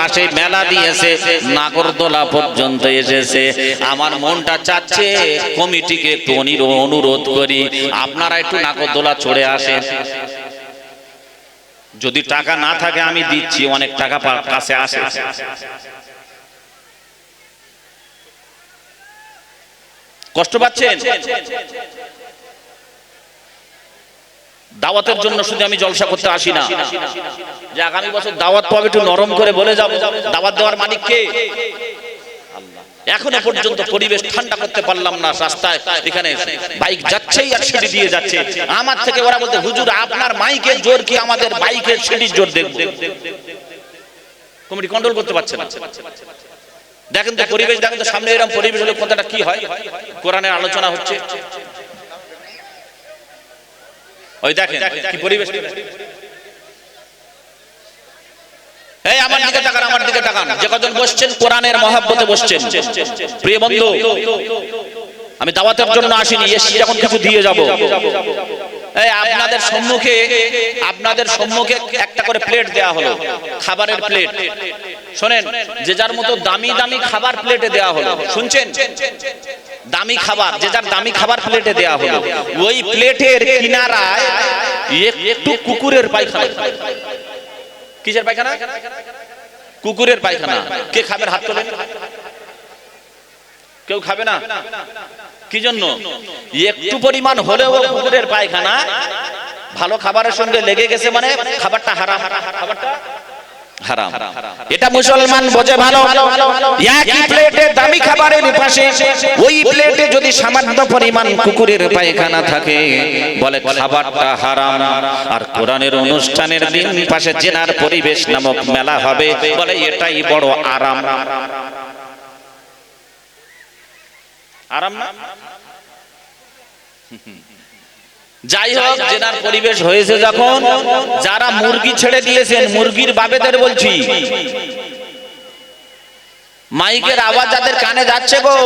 পাশে মেলা দিয়েছে, নাগরদোলা পর্যন্ত এসেছে। আমার মনটা চাচ্ছে কমিটিকে একটু অনুরোধ করি, আপনারা একটু নাগরদোলা চড়ে আসেন। যদি টাকা না থাকে আমি দিচ্ছি, অনেক টাকা কাছে আসে। কষ্ট পাচ্ছেন? দাওয়াতের জন্য শুধু আমি জলসা করতে আসি না, যে আগামী বছর দাওয়াত পাবে একটু নরম করে বলে যাব। দাওয়াত দেওয়ার মালিক কে? আল্লাহ। এখনো পর্যন্ত পরিবেশ ঠান্ডা করতে পারলাম না। রাস্তায় এখানে বাইক যাচ্ছেই আর সিঁড়ি দিয়ে যাচ্ছে। আমার থেকে ওরা বলতে, হুজুর আপনার মাইকের জোর কি আমাদের বাইকের সিঁড়ির জোর দেখব? কমিটি কন্ট্রোল করতে পারছে না। দেখেন তো পরিবেশ, দেখেন তো সামনে এরকম পরিবেশ হলে কথাটা কি হয়। কোরআনের আলোচনা হচ্ছে, ওই দেখেন কি পরিবেশ। এই আমার দিকে তাকান, আমার দিকে তাকান। যে কজন বসছেন কোরআনের মহব্বতে বসছেন। প্রিয় বন্ধু, আমি দাওয়াতের জন্য আসিনি, এসে যখন কিছু দিয়ে যাব। এই আপনাদের সম্মুখে একটা করে প্লেট দেয়া হলো, খাবারের প্লেট। শোনেন, যে যার মতো দামি দামি খাবার প্লেটে দেয়া হলো। শুনছেন? দামি খাবার, যে যার দামি খাবার প্লেটে দেয়া হলো। ওই প্লেটের কিনারায় একটু কুকুরের পায়খানা। কিসের পায়খানা? কুকুরের পায়খানা। কে খাবে? হাত তোলেন। কেউ খাবে না? কি জন্য? একটু পরিমাণ হলেও কুকুরের পায়খানা ভালো খাবারের সঙ্গে লেগে গেছে মানে খাবারটা হারাম। খাবারটা হারাম। এটা মুসলমান বোঝে ভালো। একই প্লেটে দামি খাবারের পাশে ওই প্লেটে যদি সামান্য পরিমাণ কুকুরের পায়খানা থাকে, বলে খাবারটা হারাম। আর কোরআনের অনুষ্ঠানের দিন পাশে জেনার পরিবেশ নামক মেলা হবে, বলে এটাই বড় আরাম। আরাম না? যাই হোক, জেনার পরিবেশ হয়েছে যখন, যারা মুরগি ছেড়ে দিয়েছেন, মুরগির বাবেদের বলছি, মাইকের আওয়াজ যাদের কানে যাচ্ছে গো,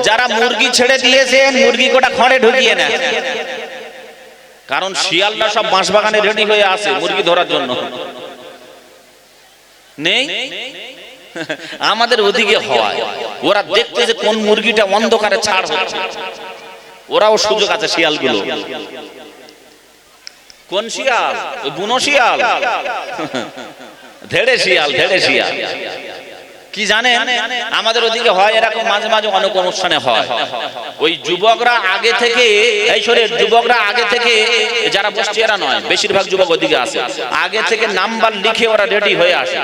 যারা মুরগি ছেড়ে দিয়েছেন, মুরগি কোটা খড়ে ঢুকিয়ে নেন। কারণ শিয়ালরা সব বাঁশবাগানে রেডি হয়ে আছে মুরগি ধরার জন্য। নেই আমাদের ওদিকে হয়, ওরা দেখতে যে কোন মুরগিটা অন্ধকারে ছাড় হচ্ছে, ওরাও সুযোগ আছে। শিয়ালগুলো কোন শিয়াল? বুনো শিয়াল, ধেড়ে শিয়াল, ধেড়ে শিয়াল। কি জানেন, আমাদের ওদিকে হয় এরকম, মাঝে মাঝে অনেক অনুষ্ঠানে হয়। ওই যুবকরা আগে থেকে, এই শরীর যুবকরা আগে থেকে, যারা বসছে এরা নয়, বেশিরভাগ যুবক ওদিকে আছে, আগে থেকে নাম্বার লিখে ওরা রেডি হয়ে আসে।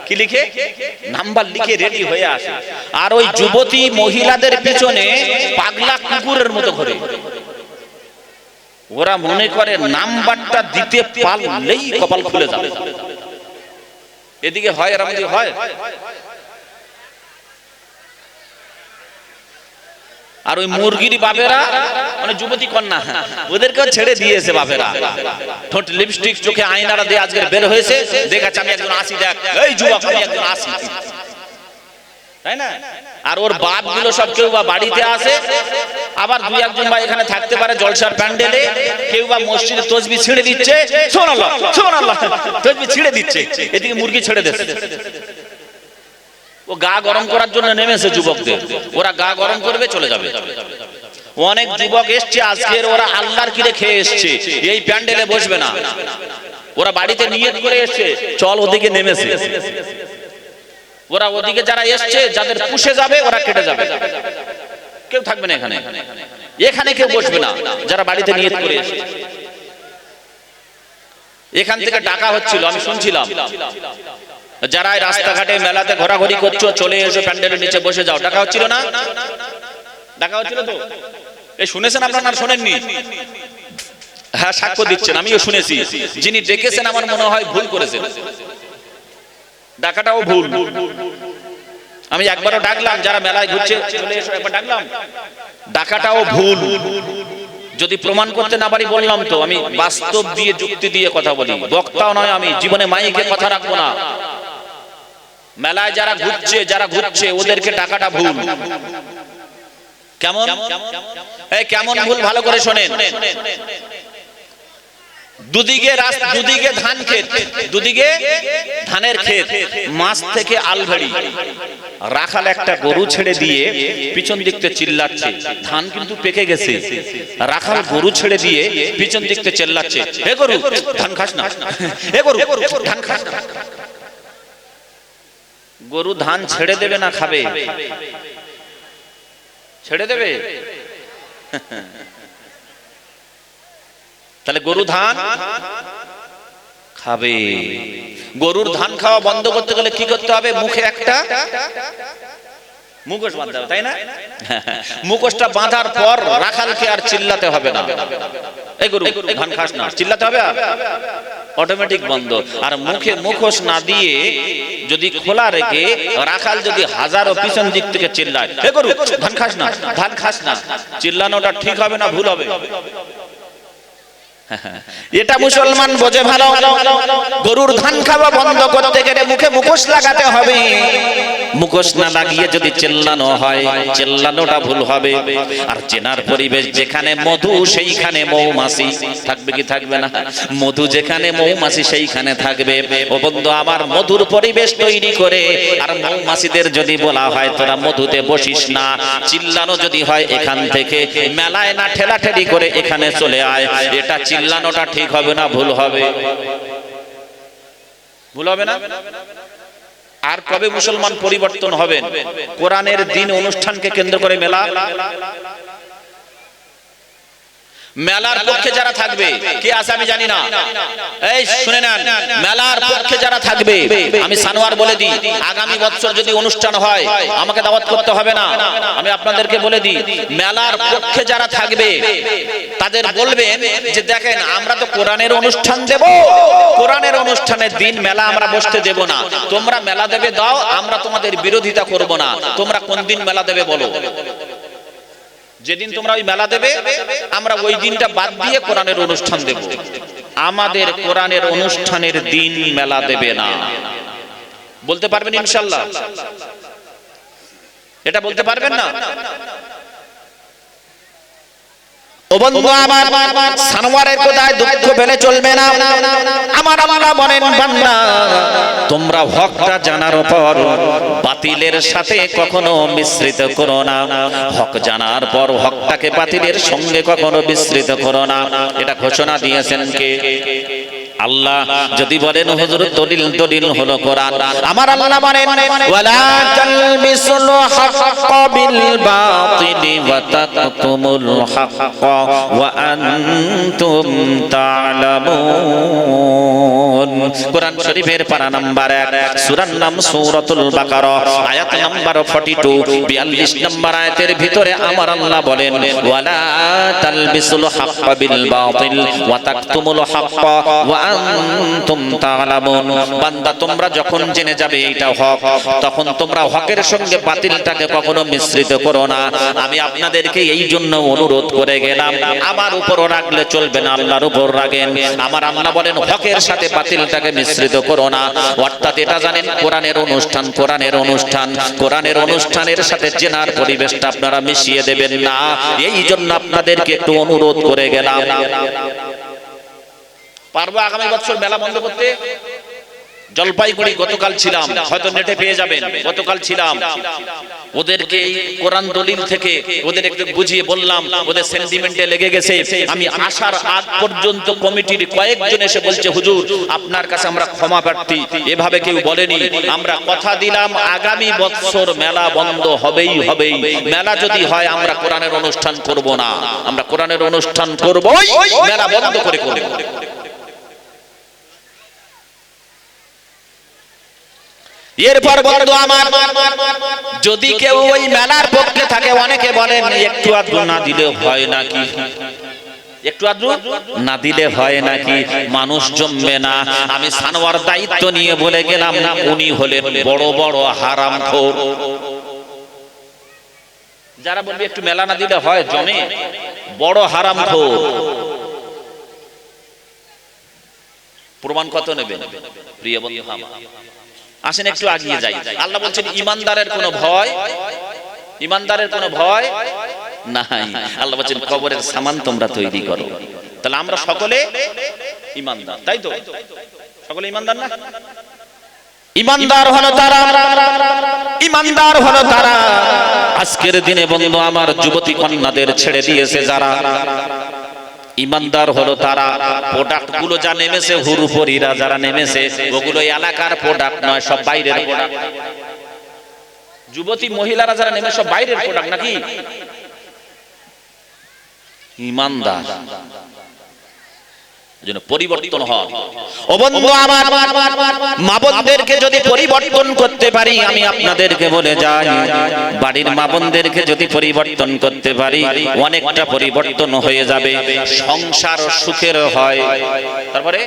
কি লিখে? নাম্বার লিখে রেডি হয়ে আসে। আর ওই যুবতী মহিলাদের পিছনে পাগলা কুকুরের মতো ঘোরে। ওরা মনে করে নাম্বারটা দিতে পারলেই কপাল খুলে যাবে। এদিকে হয় আর আমাদের হয়। আর ওই মুরগির বাপেরা মানে যুবতী কন্যা, ওদেরকে ছেড়ে দিয়েছে বাপেরা। ঠোঁট লিপস্টিক, চোখে আয়নারা দিয়ে আজকে বের হয়েছে, দেখাচ্ছে আমি একজন আসি, দেখ এই যুবক আমি একজন আসি, তাই না? আর ওর বাপ গুলো সব কেউ বা বাড়িতে আসে, আবার দুই একজন বা এখানে থাকতে পারে জলসার প্যান্ডেলে, কেউ বা মসজিদে তসবি ছিঁড়ে দিচ্ছে, সুবহানাল্লাহ সুবহানাল্লাহ, তসবি ছিঁড়ে দিচ্ছে, এদিকে মুরগি ছেড়ে দিচ্ছে। ও গা গরম করার জন্য নেমেছে যুবকদের, ওরা গা গরম করবে, চলে যাবে। অনেক যুবক এসছে আজকের, ওরা আল্লাহর কিরে খেয়ে এসছে, এই প্যান্ডেলে বসবে না। ওরা বাড়িতে নিয়ত করে এসছে, চল ওদিকে নেমেছে। ওরা ওদিকে যারা এসছে, যাদের পুষে যাবে ওরা কেটে যাবে, কেউ থাকবে না এখানে। এখানে কেউ বসবে না যারা বাড়িতে নিয়ত করে এসছে। এখান থেকে ডাকা হচ্ছিল, আমি শুনছিলাম, যারা রাস্তাঘাটে মেলাতে ঘোরাঘুরি করছো, চলে এসো প্যান্ডেলের নিচে বসে যাও। ডাকা হচ্ছিল না? ডাকা হচ্ছিল তো? এই শুনেছেন আপনারা না শোনেননি? হ্যাঁ, সাক্ষ্য দিচ্ছেন, আমিও শুনেছি। যিনি ডেকেছেন আমার মনে হয় ভুল করেছেন, ডাকাটাও ভুল। আমি একবারও ডাকলাম, যারা মেলায় ঘুরছে চলে এসো, একবার ডাকলাম, ডাকাটাও ভুল। যদি প্রমাণ করতে না পারি বললাম তো, আমি বাস্তব দিয়ে যুক্তি দিয়ে কথা বলি, বক্তাও নয় আমি, জীবনে মাইকে কথা রাখবো না। মেলায় যারা ঘুরছে ওদেরকে ডাকাটা ভুল। কেমন? এই কেমন ভুল ভালো করে শোনেন। দুদিকে ধান ক্ষেত, দুদিকে ধানের ক্ষেত, মাছ থেকে আলভেড়ি। রাখাল একটা গরু ছেড়ে দিয়ে পিছন দিক থেকে চিল্লাচ্ছে, ধান কিন্তু পেকে গেছে। রাখাল গরু ছেড়ে দিয়ে পিছন দিক থেকে চিল্লাচ্ছে, হে গরু ধান খাস না, হে গরু ধান খাস না। গরু ধান ছেড়ে দেবে না খাবে? ছেড়ে দেবে? তাহলে গরু ধান খাবে। গরুর ধান খাওয়া বন্ধ করতে গেলে কি করতে হবে? মুখে একটা মুখোশ বাঁধতে হবে, তাই না? মুখোশটা বাঁধার পর রাখালকে আর চিল্লাতে হবে না, এই গরু ধান খাস না, চিল্লাতে হবে, অটোমেটিক বন্ধ। আর মুখে মুখোশ না দিয়ে যদি খোলা রেখে রাখাল যদি হাজারো পিছন দিক থেকে চিল্লায়, এই গরু ধান খাস না, ধান খাস না, চিল্লানোটা ঠিক হবে না ভুল হবে? এটা মুসলমান বোঝে ভালো। গরুর ধান খাওয়া বন্ধ করতে গেলে মুখে মুখোশ লাগাতে হবে। মুখোশ না লাগিয়ে যদি চিল্লানো হয়, চিল্লানোটা ভুল হবে। আর চেনার পরিবেশ যেখানে মধু সেইখানে মৌমাছি থাকবে কি থাকবে না? মধু যেখানে মৌমাছি সেইখানে থাকবে। ও বন্ধু আমার, মধুর পরিবেশ তৈরি করে আর মৌমাছিদের যদি বলা হয় তোরা মধুতে বসিস না, চিল্লানো যদি হয় এখান থেকে, মেলায় না ঠেলাঠেলি করে এখানে চলে আয়, এটা চিল্লানোটা ঠিক হবে না ভুল হবে? ভুল হবে না? আর কবে মুসলমান পরিবর্তন হবেন? কোরআনের দিন অনুষ্ঠানকে কেন্দ্র করে মেলা। মেলার পক্ষে যারা থাকবে, কে আছে আমি জানি না, এই শুনে নেন, মেলার পক্ষে যারা থাকবে, আমি সানোয়ার বলে দিই, আগামী বছর যদি অনুষ্ঠান হয় আমাকে দাওয়াত করতে হবে না। আমি আপনাদেরকে বলে দিই, মেলার পক্ষে যারা থাকবে তাদের বলবেন যে দেখেন আমরা তো কোরআনের অনুষ্ঠান দেব, কোরআনের অনুষ্ঠানের দিন মেলা আমরা বসতে দেব না। তোমরা মেলা দেবে দাও, আমরা তোমাদের বিরোধিতা করব না। তোমরা কোন দিন মেলা দেবে বলো? যেদিন তোমরা ওই মেলা দেবে আমরা ওই দিনটা বাদ দিয়ে কোরআনের অনুষ্ঠান দেব। আমাদের কোরআনের অনুষ্ঠানের দিন মেলা দেবে না। বলতে পারবেন ইনশাআল্লাহ? এটা বলতে পারবেন না? ও বন্ধু আমার, সানোয়ারের কোথায় দুঃখ ফেলে চলবে না। আমার আল্লাহ বলেন, বান্দা তোমরা হকটা জানার পর বাতিলের সাথে কখনো মিশ্রিত করো না। হক জানার পর হকটাকে বাতিলের সঙ্গে কখনো মিশ্রিত করো না। এটা ঘোষণা দিয়েছেন কে? আল্লাহ। যদি বলেন হুজুর দলিল হলো কোরআন, আমার আল্লাহ বলেন ওয়ালা তালবিসুল হাক্কা বিল বাতিলি ওয়া তাকতুমুল হাক্কা ওয়া আনতুম তা'লামুন। কোরআন শরীফের পারা নাম্বার 1, সূরার নাম সূরাতুল বাকারা, আয়াত নাম্বার 42, 42 নম্বর আয়াতের ভিতরে আমার আল্লাহ বলেন ওয়ালা তালবিসুল হাক্কা বিল বাতিল ওয়া তাকতুমুল হাক্কা ওয়া আনতুম তা'লামুন। বান্দা তোমরা যখন জেনে যাবে এইটা হক, তখন তোমরা হকের সঙ্গে বাতিলটাকে কখনো মিশ্রিত করো না। আমি আপনাদেরকে এই জন্য অনুরোধ করে গেলাম, আমার উপর রাগলে চলবে না, আল্লাহর উপর রাগেন। আমার আল্লাহ বলেন হকের সাথে বাতিলটাকে মিশ্রিত করো না। অর্থাৎ এটা জানেন কোরআনের অনুষ্ঠান, কোরআনের অনুষ্ঠান, কোরআনের অনুষ্ঠানের সাথে জেনার পরিবেশটা আপনারা মিশিয়ে দেবেন না। এই জন্য আপনাদেরকে একটু অনুরোধ করে গেলাম। পারবো আগামী বছর মেলা বন্ধ করতে? জলপাইগুড়ি গতকাল ছিলাম, হয়তো নেটে পেয়ে যাবেন, গতকাল ছিলাম। ওদেরকে এই কোরআন দলিল থেকে ওদের একটু বুঝিয়ে বললাম, ওদের সেন্টিমেন্টে লেগে গেছে। আমি আসার আগ পর্যন্ত কমিটির কয়েকজন এসে বলছে হুজুর আপনার কাছে আমরা ক্ষমা প্রার্থী, এভাবে কেউ বলেনি। আমরা কথা দিলাম আগামী বছর মেলা বন্ধ হবেই হবেই। মেলা যদি হয় আমরা কোরআনের অনুষ্ঠান করব না, আমরা কোরআনের অনুষ্ঠান করবই, মেলা বন্ধ করে করব। এরপর বন্ধু আমার, যদি কেউ ওই মেলার পক্ষে থাকে, অনেকে বলেন একটু আধটু না দিলে হয় নাকি, একটু আধটু না দিলে হয় নাকি, মানুষ জমবে না। আমি সানোয়ার দায়িত্ব নিয়ে বলে গেলাম, উনি হলেন বড় বড় হারামখোর। যারা বলবে একটু মেলা না দিলে হয় জমে, বড় হারামখোর। প্রমাণ কত নেবেন প্রিয় বন্ধু? আসেন একটু আগিয়ে যাই। আল্লাহ বলছেন ইমানদারের কোনো ভয়, ইমানদারের কোনো ভয় নাই। আল্লাহ বলছেন কবরের সামান তোমরা তৈরি করো। তাহলে আমরা সকলে ইমানদার, তাই তো? সকলে ইমানদার না? ইমানদার হলো তারা, ইমানদার হলো তারা আজকের দিনে বন্ধু আমার যুবতী কন্যাদের ছেড়ে দিয়েছে যারা। ইমানদার হলো তারা, প্রোডাক্ট গুলো যা নেমেছে হুরুপরিরা যারা নেমেছে ওগুলো এলাকার প্রোডাক্ট নয়, সব বাইরের প্রোডাক্ট। যুবতী মহিলারা যারা নেমে সব বাইরের প্রোডাক্ট নাকি? ইমানদার যেন পরিবর্তন হয়। ও বন্ধু আমার, মা বোনদেরকে যদি পরিবর্তন করতে পারি, আমি আপনাদেরকে বলে যাই, বাড়ির মা বোনদেরকে যদি পরিবর্তন করতে পারি অনেকটা পরিবর্তন হয়ে যাবে। সংসার সুখের হয়। তারপরে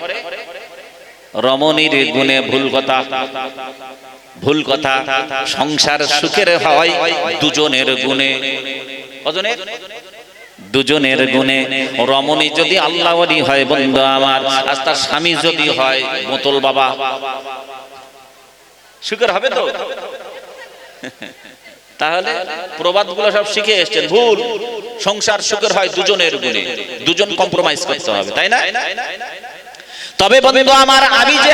রমণীর গুণে ভুল কথা, ভুল কথা। সংসার সুখের হয় দুজনের গুণে। কজনের? দুজনের গুণে। রমণী যদি আল্লাহওয়ালি হয় বন্ধু আমার, আর তার স্বামী যদি হয় বোতল বাবা, সুখের হবে তো? তাহলে প্রবাদগুলো সব শিখে এসেছেন ভুল। সংসার সুখের হয় দুজনের গুণে, দুজন কম্প্রোমাইজ করতে হবে, তাই না? তবে বন্ধু আমার, আমি যে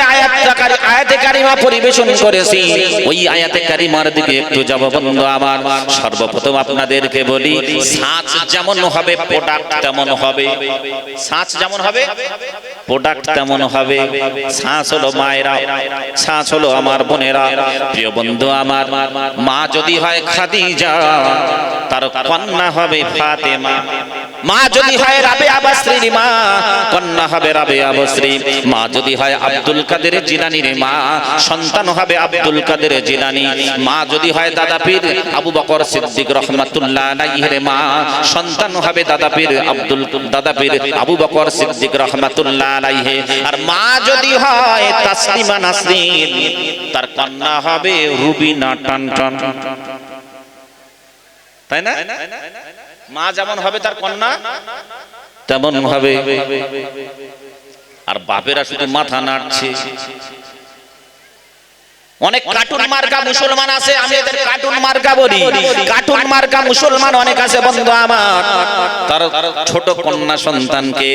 আয়াতে কারিমা পরিবেশন করেছি ওই আয়াতে কারিমার দিকে একটু যাব বন্ধু আমার। সর্বপ্রথম আপনাদেরকে বলি, ছাঁচ যেমন হবে প্রোডাক্ট তেমন হবে। ছাঁচ যেমন হবে প্রোডাক্ট তেমন হবে। ছাঁচ হলো মায়েরা, ছাঁচ হলো আমার বোনেরা। প্রিয় বন্ধু আমার, মা যদি হয় খাদিজা তার কন্যা হবে ফাতেমা। মা যদি হয় রাবেয়া বসরির মা, কন্যা হবে রাবেয়া বসরি। মা যদি হয় আব্দুল কাদের জিলানীর মা, সন্তান হবে আব্দুল কাদের জিলানী। মা যদি হয় দাদা পীর আবু বকর সিদ্দিক রাহমাতুল্লাহ আলাইহির মা, সন্তান হবে দাদা পীর আবু বকর সিদ্দিক রাহমাতুল্লাহ আলাইহি। আর মা যদি হয় তাসলিমা নাসরিন, তার কন্যা হবে রুবিনা টানটান, তাই না? মা যেমন হবে তার কন্যা তেমন হবে। আর বাপেরা শুধু মাথা নাড়ছে। অনেক কার্টুন মার্কা মুসলমান আছে, আমি এদের কার্টুন মার্কা বলি। কার্টুন মার্কা মুসলমান অনেক আছে বন্ধু আমার। তার ছোট কন্যা সন্তানকে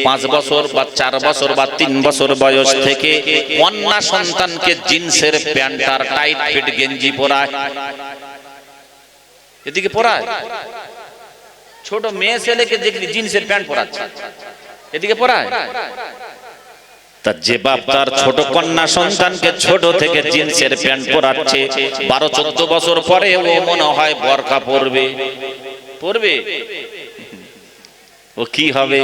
5 বছর বা 4 বছর বা 3 বছর বয়স থেকে কন্যা সন্তানকে জিন্সের প্যান্ট আর টাইট ফিট গেঞ্জি পরায়। এদিকে পরায় ছোট মেয়ে ছেলেকে দেখলি জিন্সের প্যান্ট পরাচ্ছে, এদিকে পরায়। তা যে বাপ তার ছোট কন্যা সন্তানকে ছোট থেকে জিন্সের প্যান্ট পরাচ্ছে, 12-14 বছর পরে ও মনে হয় বোরকা পরবে, ও কি হবে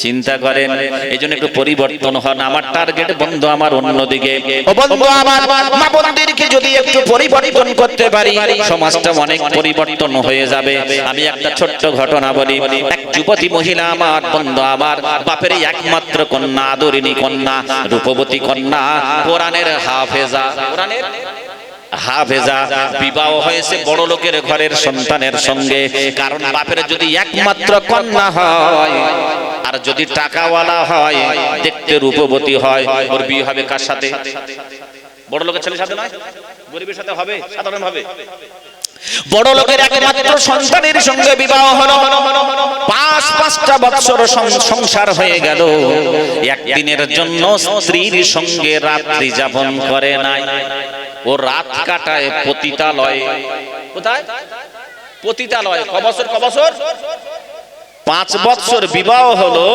চিন্তা করেন। এইজন্য একটু পরিবর্তন হন। আমার টার্গেট বন্ধু আমার অন্যদিকে। ও বন্ধু আমার, মা বোনদেরকে যদি একটু পরিবর্তন করতে পারি সমাজটা অনেক পরিবর্তন হয়ে যাবে। আমি একটা ছোট্ট ঘটনা বলি। এক যুবতী মহিলা আমার বন্ধু আমার, বাপের একমাত্র কন্যা, আদরিনী কন্যা, রূপবতী কন্যা, কোরআনের হাফেজা, কোরআনের হাফেজা, বিবাহ হয়েছে বড় লোকের ঘরের সন্তানের সঙ্গে। কারণ বাপের যদি একমাত্র কন্যা হয় আর যদি টাকাওয়ালা হয়, দেখতে রূপবতী হয়, ওর বিয়ে হবে কার সাথে? বড় লোকের ছেলের সাথে নয়, গরিবের সাথে হবে সাধারণ ভাবে। বড় লোকের একমাত্র সন্তানের সঙ্গে বিবাহ হলো, 5-5টা বছর সংসার হয়ে গেল। একদিনের জন্য স্ত্রীর সঙ্গে রাত্রি যাপন করে নাই। ও রাত কাটায় পতিতালয়ে। কোথায়? পতিতালয়ে। ক বছর? 5 বছর বিবাহ হলো,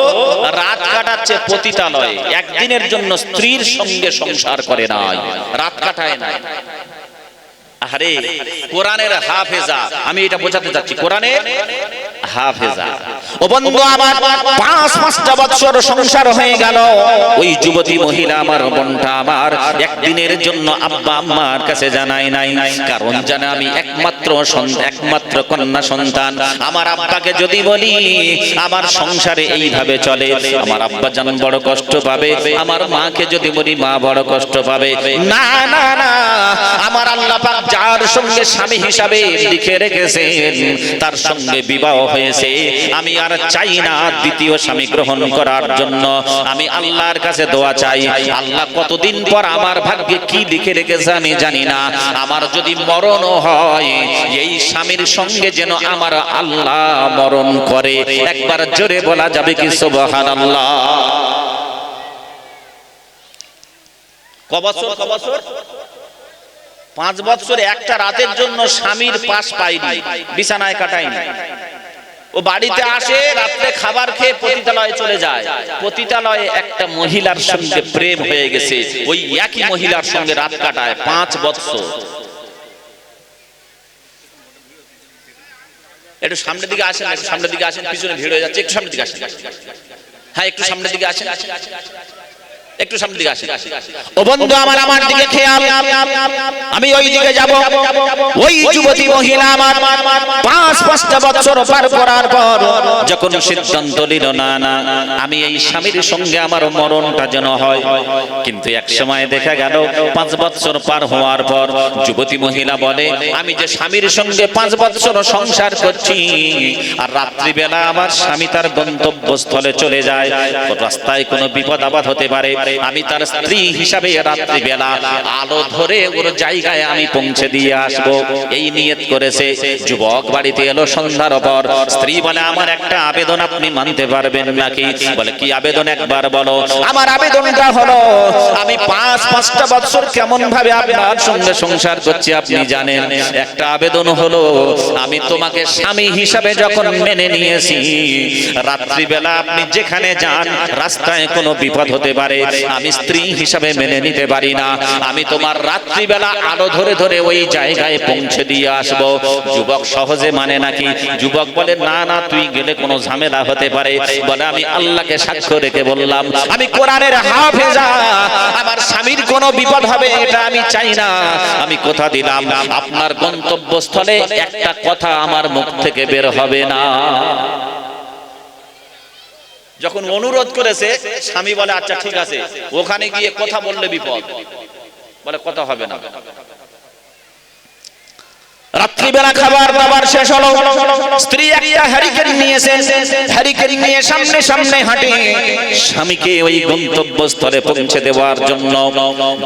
রাত কাটাচ্ছে পতিতালয়ে। একদিনের জন্য স্ত্রীর সঙ্গে সংসার করে নাই, রাত কাটায় নাই। আরে কোরআনের হাফেজা, আমি এটা বোঝাতে যাচ্ছি, কোরআনের হাফেজা। ও বন্ধু আমার, 5-5টা বছর সংসার হয়ে গেল। ওই যুবতী মহিলা আমার বোনটা আমার একদিনের জন্য আব্বা আম্মার কাছে জানাই নাই। কারণ জানে আমি একমাত্র কন্যা সন্তান। আমার আব্বাকে যদি বলি আমার সংসারে এইভাবে চলে, আমার আব্বা জান বড় কষ্ট পাবে। আমার মাকে যদি বলি মা বড় কষ্ট পাবে। না না না, আমার আল্লাহ পাক যার সঙ্গে স্বামী হিসাবে লিখে রেখেছেন তার সঙ্গে বিবাহ হয়েছে। আমি আর চাই না দ্বিতীয় স্বামী গ্রহণ করার জন্য। আমি আল্লাহর কাছে দোয়া চাই, আল্লাহ কতদিন পর আমার ভাগ্যে কি লিখে রেখেছে আমি জানি না। আমার যদি মরণ হয়, এই স্বামীর সঙ্গে যেন আমার আল্লাহ মরণ করে। একবার জোরে বলা যাবে কি সুবহানাল্লাহ? কবছর 5 বছর একটা রাতের জন্য স্বামীর পাশ পাইনি, বিছানায় কাটায়নি। ও বাড়িতে আসে, রাত্রে খাবার খেয়ে পতিতালয়ে চলে যায়। পতিতালয়ে একটা মহিলার সঙ্গে প্রেম হয়ে গেছে, ওই একই মহিলার সঙ্গে রাত কাটায় 5 বছর। একটু সামনের দিকে আসেন, একটু সামনের দিকে আসেন, পিছনে ভিড় হয়ে যাচ্ছে, একটু সামনের দিকে আসেন। হ্যাঁ, একটু সামনের দিকে আসেন, একটু সামনের দিকে আসেন। ও বন্ধু আমার দিকে খেয়াল, আমি ওই দিকে যাব। ওই যুবতী মহিলা আমার 5-5টা বছর পার করার পর যখন সিদ্ধান্ত নিল না না আমি এই স্বামীর সঙ্গে আমার মরণটা যেন হয়, কিন্তু এক সময় দেখা গেল 5 বছর পার হওয়ার পর যুবতী মহিলা বলে, আমি যে স্বামীর সঙ্গে 5 বছর সংসার করছি, আর রাত্রিবেলা আমার স্বামী তার গন্তব্যস্থলে চলে যায়, রাস্তায় কোনো বিপদ আপদ হতে পারে, আমি তার স্ত্রী হিসাবে রাত্রিবেলা আলো ধরে ওর জায়গায় আমি পৌঁছে দিয়ে আসব, এই নিয়ত করেছে। যুবক বাড়িতে এলো সন্ধ্যার পর, স্ত্রী বলে, আমার একটা আবেদন আপনি মানতে পারবেন নাকি? বলে, কি আবেদন একবার বলো। আমার আবেদনটা হলো, আমি 5-5টা বছর কেমন ভাবে আপনার সঙ্গে সংসার করছি আপনি জানেন। একটা আবেদন হলো, আমি তোমাকে স্বামী হিসাবে যখন মেনে নিয়েছি, রাত্রিবেলা আপনি যেখানে যান রাস্তায় কোনো বিপদ হতে পারে, আমি স্ত্রী হিসাবে মেনে নিতে পারি না, আমি তোমার রাত্রিবেলা আলো ধরে ধরে ওই জায়গায় পৌঁছে দিয়ে আসব। যুবক সহজে মানে নাকি? যুবক বলে, না না, তুই গেলে কোনো ঝামেলা হতে পারে। বলে, আমি আল্লাহকে সাক্ষ্য রেখে বললাম, আমি কোরআনের হাফেজা, আমার স্বামীর কোনো বিপদ হবে এটা আমি চাই না। আমি কথা দিলাম, আপনার গন্তব্যস্থলে একটা কথা আমার মুখ থেকে বের হবে না। যখন অনুরোধ করেছে, স্বামী বলে, আচ্ছা ঠিক আছে, ওখানে গিয়ে কথা বললে বিপদ। বলে, কথা হবে না। রাত্রিবেলা খাবার দাবার শেষ হলো, স্ত্রী একটা হ্যারিকেন নিয়েছে, হ্যারিকেন নিয়ে সামনে সামনে হাঁটে স্বামীকে ওই গন্তব্যস্থলে পৌঁছে দেওয়ার জন্য।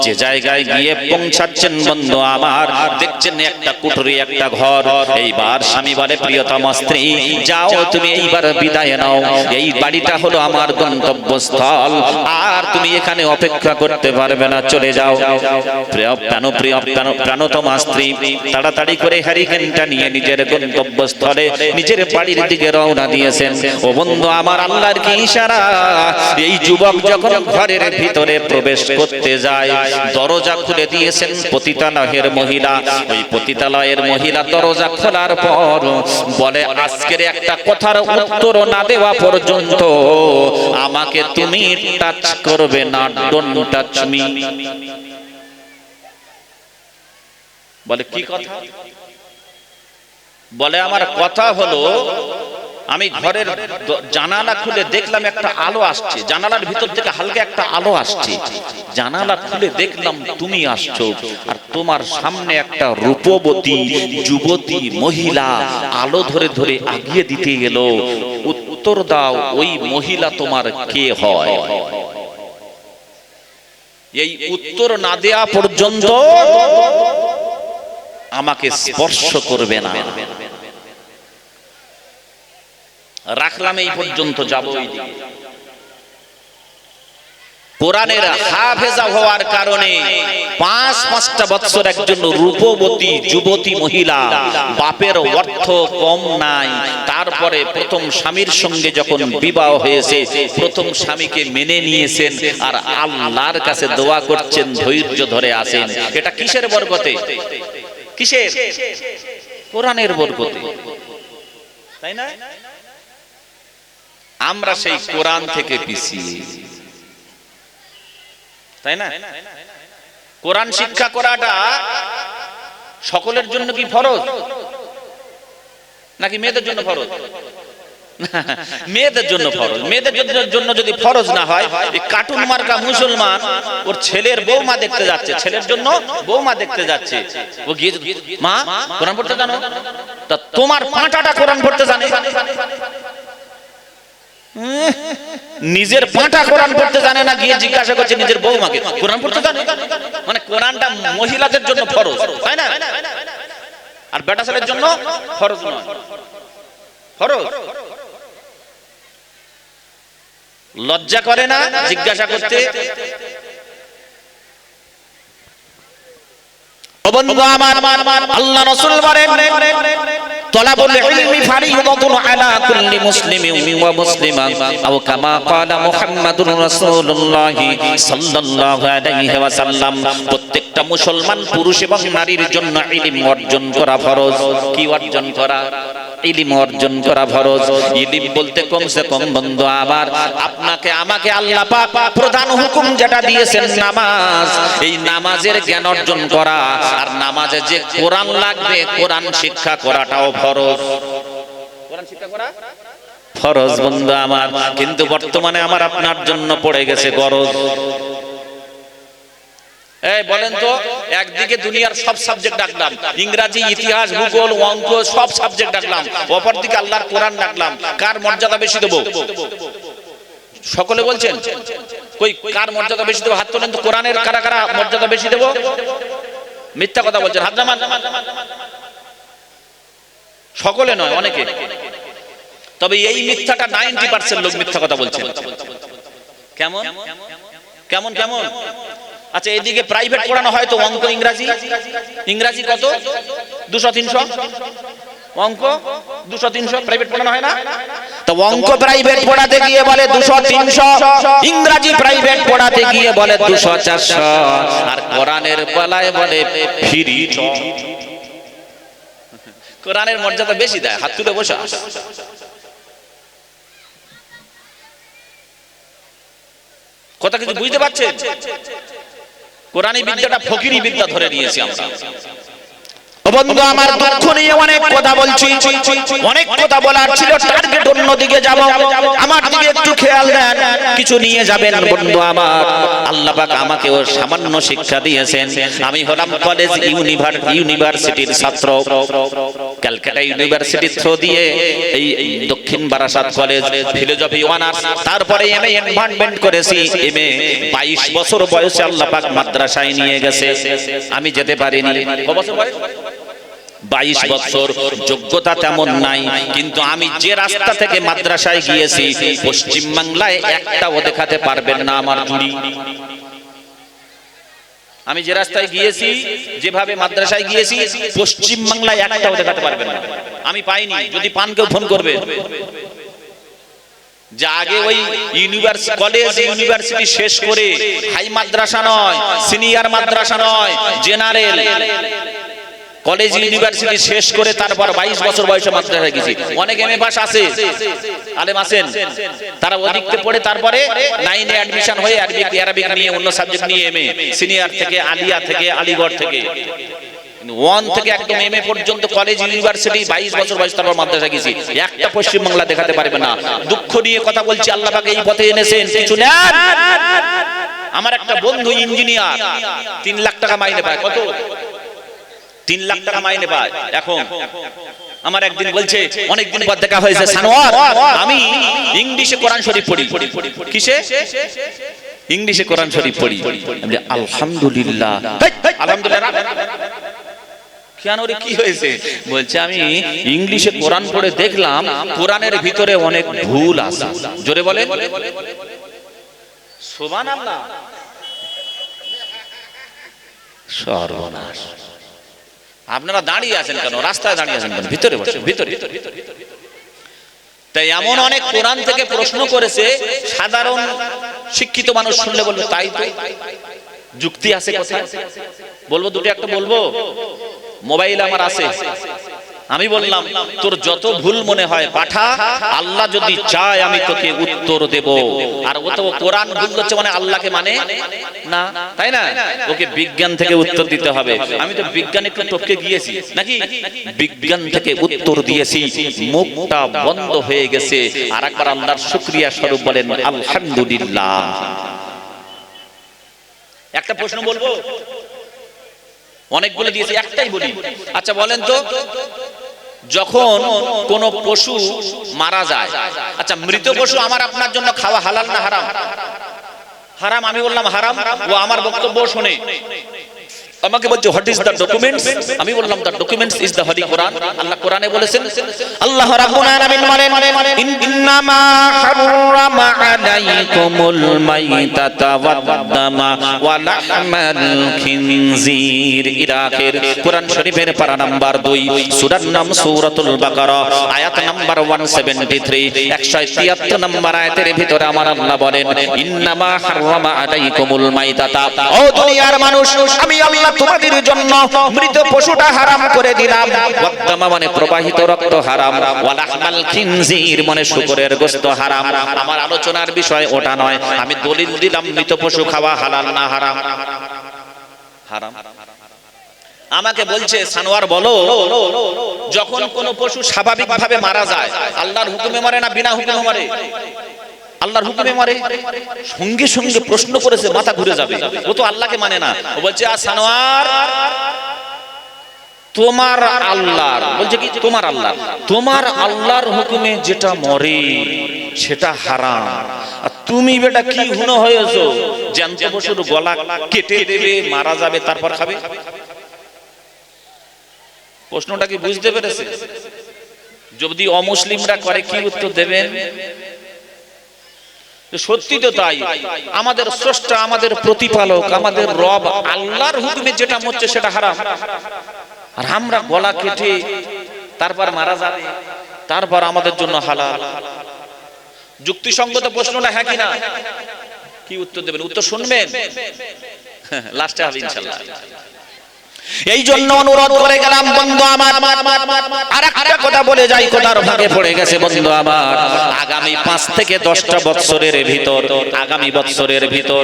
যে জায়গায় গিয়ে পৌঁছাচ্ছেন বন্ধু আমার, দেখছেন একটা কুঠরি, একটা ঘর। এইবার স্বামী বলে, প্রিয়তম স্ত্রী, যাও তুমি এইবার বিদায় নাও, এই বাড়িটা হলো আমার গন্তব্যস্থল, আর তুমি এখানে অপেক্ষা করতে পারবে না, চলে যাও। প্রাণতমা স্ত্রী তাড়াতাড়ি করে হ্যারিকেনটা নিয়ে নিজের গন্তব্যস্থলে, নিজের বাড়ির দিকে রওনা দিয়েছেন। ও বন্ধু আমার, আল্লাহর কি ইশারা! এই যুবক যখন ঘরের ভিতরে প্রবেশ করতে যায়, দরজা খুলে দিয়েছেন পতিতালয়ের মহিলা। ওই পতিতালয়ের মহিলা দরজা খোলার পর বলে, আজকের একটা কথার উত্তর না দেওয়া পর্যন্ত আমাকে তুমি টাচ করবে না, ডোন্ট টাচ মি। বলে, কি কথা? বলে, আমার কথা হলো, আমি ঘরের জানালা খুলে দেখলাম একটা আলো আসছে, জানালার ভিতর থেকে হালকা একটা আলো আসছে, জানালা খুলে দেখলাম তুমি আসছো, আর তোমার সামনে একটা রূপবতী যুবতী মহিলা আলো ধরে ধরে আগিয়ে দিতে গেল। উত্তর দাও, ওই মহিলা তোমার কে হয়? এই উত্তর না দেয়া পর্যন্ত আমাকে স্পর্শ করবে না। রাখলাম এই পর্যন্ত, যাব ওই দিকে। কোরআনের হাফেজা হওয়ার কারণে 5-5টা বছর একজন রূপবতী যুবতী মহিলা, বাপের অর্থ কম নাই, তারপরে প্রথম স্বামীর সঙ্গে যখন বিবাহ হয়েছে, প্রথম স্বামীকে মেনে নিয়েছেন, আর আল্লাহর কাছে দোয়া করছেন, ধৈর্য ধরে আছেন। এটা কিসের বরকতে? কিসের? কোরআনের বরকতে, তাই না? আমরা সেই কোরআন থেকে পিছিয়ে, তাই না? কোরআন শিক্ষা করাটা সকলের জন্য কি ফরজ, নাকি মেয়েদের জন্য ফরজ? মেয়েদের জন্য ফরজ। মেয়েদের জন্য যদি ফরজ না হয়, এই কার্টুন মার্কা মুসলমান ওর ছেলের বৌমা দেখতে যাচ্ছে, ছেলের জন্য বৌমা দেখতে যাচ্ছে, ও গিয়ে, মা কোরআন পড়তে জানো? তা তোমার পাঁটাটা কোরআন পড়তে জানে? নিজের পাঁটা কোরআন পড়তে জানে না, গিয়ে জিজ্ঞাসা করছে নিজের বৌমাকে, কোরআন পড়তে জানে? মানে কোরআনটা মহিলাদের জন্য ফরজ, তাই না? আর বেটা ছেলের জন্য ফরজ নয়, ফরজ। লজ্জা করে না জিজ্ঞাসা করতে? বন্ধু আমার, আল্লাহ রাসূল বলেন তলাবুল ইলমি ফারিদাতুন আলা কুল্লি মুসলিমিন ওয়া মুসলিমা আও কামা ক্বালা মুহাম্মাদুর রাসূলুল্লাহ সাল্লাল্লাহু আলাইহি ওয়াসাল্লাম। প্রত্যেকটা মুসলমান পুরুষ এবং নারীর জন্য ইলম অর্জন করা ফরজ। কি অর্জন করা? ইলম অর্জন করা ফরজ। ইলম বলতে কমসে কম বন্ধু আমার আপনাকে আমাকে আল্লাহ পাক প্রধান হুকুম যেটা দিয়েছেন নামাজ, এই নামাজের জ্ঞান অর্জন করা, আর নামাজে যে কোরআন লাগবে কোরআন শিক্ষা করাটাও ফরজ। কোরআন শিক্ষা করা ফরজ বন্ধু আমার, কিন্তু বর্তমানে আমার আপনার জন্য পড়ে গেছে গরজ। এই বলেন তো, একদিকে দুনিয়ার সব সাবজেক্ট ডাকলাম, ইংরেজি, ইতিহাস, ভূগোল, অঙ্ক, সব সাবজেক্ট ডাকলাম, অপরদিকে আল্লাহর কোরআন ডাকলাম, কার মর্যাদা বেশি দেব? সকলে বলছেন কই কার মর্যাদা বেশি দেব? হাত তোলেন তো, কোরআনের কারা কারা মর্যাদা বেশি দেব? মিথ্যা কথা বলছেন, হাত নামান। সকলে নয়, অনেকে। তবে এই মিথ্যাটা 90% লোক মিথ্যা কথা বলছেন। কেমন কেমন কেমন? আচ্ছা, এদিকে প্রাইভেট পড়ানো হয় তো অঙ্ক, ইংরাজি কত? 200-300 অঙ্ক, 200-300 প্রাইভেট পড়ানো হয় না? তো অঙ্ক প্রাইভেট পড়াতে গিয়ে বলে 200-300, ইংরাজি প্রাইভেট পড়াতে গিয়ে বলে 200-400, আর কোরআনের বেলায় বলে ফ্রি। কোরআনের মর্যাদা বেশি দেয়। হাত তুলে বসা। কথা কিছু বুঝতে পারছেন? কোরআনী বিদ্যাটা ফকিরি বিদ্যা ধরে নিয়েছি আমরা। বন্ধু আমার, দুঃখ নিয়ে অনেক কথা বলছি, অনেক কথা বলার ছিল, টার্গেট অন্যদিকে যাব, আমার দিকে একটু খেয়াল দেন, কিছু নিয়ে যাবেন বন্ধু আমার। আল্লাহ পাক আমাকে ও সামান্য শিক্ষা দিয়েছেন। আমি হলাম কলেজ ইউনিভার্সিটির ছাত্র, ক্যালকাটা ইউনিভার্সিটি থ্রু দিয়ে এই দক্ষিণ বারাসাত কলেজ ফিলোসফি অনার্স, তারপরে এমএ এনভায়রনমেন্ট করেছি। এমএ 22 বছর বয়সে আল্লাহ পাক মাদ্রাসায় নিয়ে গেছে, আমি যেতে পারিনি। কত বছর বয়স? 22 বছর। যোগ্যতা তেমন নাই, কিন্তু আমি যে রাস্তা থেকে মাদ্রাসায় গিয়েছি পশ্চিম বাংলায় একটাও দেখাতে পারবেন না আমার জুড়ি। আমি যে রাস্তায় গিয়েছি, যেভাবে মাদ্রাসায় গিয়েছি, পশ্চিম বাংলায় একটাও দেখাতে পারবেন না। আমি পাইনি, যদি পান কেউ ফোন করবে। যা আগে ওই কলেজ ইউনিভার্সিটি শেষ করে হাই মাদ্রাসা নয়, সিনিয়র মাদ্রাসা নয়, জেনারেল কলেজ ইউনিভার্সিটি শেষ করে তারপর 22 বছর বয়সে মাদ্রাসায় গেছি। অনেক এমএ পাস আছে, আলেম আছেন, তারা ওদিকে পড়ে তারপরে 9 এ অ্যাডমিশন হয়ে আরবিক নিয়ে অন্য সাবজেক্ট নিয়ে এমএ, সিনিয়র থেকে, আলিয়া থেকে, আলিগড় থেকে, 1 থেকে একদম এমএ পর্যন্ত কলেজ ইউনিভার্সিটি 22 বছর বয়স তারপর মাদ্রাসায় গেছি। একটা পশ্চিম বাংলা দেখাতে পারবে না। দুঃখ নিয়ে কথা বলছি, আল্লাহ পাক এই পথে এনেছেন, কিছু নেন। আমার একটা বন্ধু ইঞ্জিনিয়ার, 3 লাখ টাকা মাইনে পায়। কত? 3 লাখ টাকা মাইনে পায়। এখন আমার একদিন বলছে, অনেকদিন পর দেখা হয়েছে, সানোয়ার আমি ইংলিশে কোরআন শরীফ পড়ি। কিসে? ইংলিশে কোরআন শরীফ পড়ি। আমি আলহামদুলিল্লাহ। আলহামদুলিল্লাহ কেন রে, কি হয়েছে? বলছে আমি ইংলিশে কোরআন পড়ে দেখলাম কোরআনের ভিতরে অনেক ভুল আছে। জোরে বলেন সুবহানাল্লাহ। সর্বনাশ। আপনারা দাঁড়িয়ে আছেন কেন? রাস্তায় দাঁড়িয়ে আছেন কেন? ভিতরে বসে, ভিতরে। তাই এমন অনেক কোরআন থেকে প্রশ্ন করেছে, সাধারণ শিক্ষিত মানুষ শুনলে বলবে তাই তো, যুক্তি আছে কোথায়? বলবো দুটো একটা বলবো। মোবাইল আমার আছে, আমি বললাম তোর যত ভুল মনে হয় পাঠা, আল্লাহ যদি চায় আমি তোকে উত্তর দেব। আর ও তো কোরআন ভুল হচ্ছে মানে আল্লাহকে মানে না, তাই না? ওকে বিজ্ঞান থেকে উত্তর দিতে হবে। আমি তো বিজ্ঞান একটু টপকে গিয়েছি নাকি, বিজ্ঞান থেকে উত্তর দিয়েছি, মুখটা বন্ধ হয়ে গেছে। আর একবার আল্লাহর শুকরিয়া স্বরূপ বলেন আলহামদুলিল্লাহ। একটা প্রশ্ন বলবো, অনেকগুলো দিয়েছে, একটাই বলি। আচ্ছা বলেন তো, যখন কোন পশু মারা যায়, আচ্ছা মৃত পশু আমার আপনার জন্য খাওয়া হালাল না হারাম? হারাম। আমি বললাম হারাম, ও আমার বক্তব্য শোনে। আমাকে বলছে হোয়াট ইজ দ্য ডকুমেন্টস, আমি বললাম the documents is the holy Quran. আল্লাহ কোরআনে বলেছেন, আল্লাহ রাব্বুল আলামিন বলেন ইন্নামা হারামা আলাইকুমুল মাইতাতা ওয়াদ-দামা ওয়া লাহমাল খিনজির। ইরাকের কোরআন শরীফের পারা নাম্বার 2, সূরার নাম সূরাতুল বাকারা, আয়াত নাম্বার 173, 173 নম্বর আয়াতের ভিতরে আমার আল্লাহ বলেন ইন্নামা হারামা আলাইকুমুল মাইতাতা, ও দুনিয়ার মানুষ, আমি আল্লাহ তোমাদের জন্য মৃত পশুটা হারাম করে দিলাম। ওয়াদ-দামা মানে প্রবাহিত রক্ত হারাম, ওয়া লাহমাল খিনজির মানে শুকরের গোশত হারাম। আমার আলোচনার বিষয় ওটা নয়, আমি দলিল দিলাম মৃত পশু খাওয়া হালাল না হারাম? হারাম। আমাকে বলছে সানোয়ার বলো, যখন কোন পশু স্বাভাবিকভাবে মারা যায় আল্লাহর হুকুমে মরে না বিনা হুকুমে মরে? আল্লাহর হুকুমে মরে। সঙ্গে সঙ্গে প্রশ্ন করেছে, মাথা ঘুরে যাবে, ও তো আল্লাহকে মানে না। ও বলছে সানোয়ার, তোমার আল্লাহর, বলছে কি তোমার আল্লাহ, তোমার আল্লাহর হুকুমে যেটা মরে সেটা হারাম, আর তুমি বেটা কি হুনো হয়েছো জ্যান্ত পশুর গলা কেটে দেবে, মারা যাবে, তারপর খাবে? প্রশ্নটা কি বুঝতে পেরেছে? যদি অমুসলিমরা করে কি উত্তর দেবেন? সত্যি তো তাই, আমাদের স্রষ্টা, আমাদের প্রতিপালক, আমাদের রব আল্লাহর হুকুমে যেটা মরছে সেটা হারাম, আর আমরা গলা কেটে তারপর মারা যাবে, তারপর আমাদের জন্য হালাল। যুক্তিসঙ্গত প্রশ্নটা হ্যাঁ কি না? কি উত্তর দেবেন? উত্তর শুনবেন, লাস্টে হবে ইনশাআল্লাহ। এই জন্য অনুরোধ করে গেলাম বন্ধু আমার, আর একটা কথা বলে যাই, কথার ভাগে পড়ে গেছে বন্ধু আমার। আগামী 5 থেকে 10টা বছরের ভিতর, আগামী বছরের ভিতর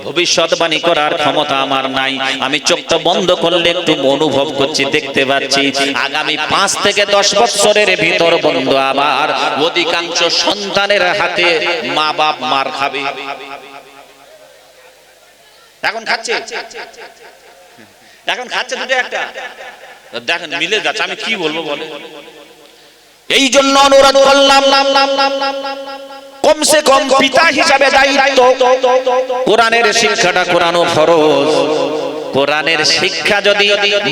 ভবিষ্যৎবাণী করার ক্ষমতা আমার নাই। আমি চোখটা বন্ধ করলে একটু অনুভব করছি, দেখতে পাচ্ছি আগামী 5 থেকে 10 বছরের ভিতর বন্ধু আমার অধিকাংশ সন্তানের হাতে মা বাপ মার খাবে। এখন খাচ্ছে, এখন খাচ্ছে দুটো একটা, দেখেন মিলে যাচ্ছে। আমি কি বলবো বলে? এই জন্য অনুরোধ করলাম, কমসে কম পিতা হিসাবে দায়িত্ব, কোরআনের শিক্ষাটা কোরআনও ফরজ। কোরআনের শিক্ষা যদি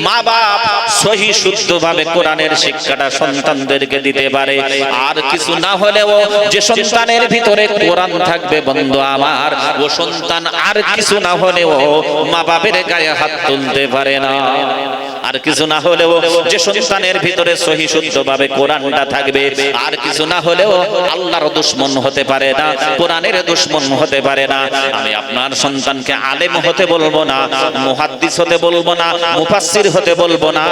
মা বাপ সহি শুদ্ধভাবে কোরআনের শিক্ষাটা সন্তানদেরকে দিতে পারে, আর কিছু না হলেও যে সন্তানের ভিতরে কোরআন থাকবে বন্ধু আমার, ও সন্তান আর কিছু না হলেও মা বাপের গায়ে হাত তুলতে পারে না। আর কিছু না হলেও যে সন্তানের ভিতরে সহি শুদ্ধভাবে কোরআনটা থাকবে, আর কিছু না হলেও আল্লাহর দুশমন হতে পারে না, কোরআনের দুশমন হতে পারে না। আমি আপনার সন্তানকে আলেম হতে বলবো না, মুহাদ্দিস হতে বলবো না, মুফাসসির হতে বলবো না,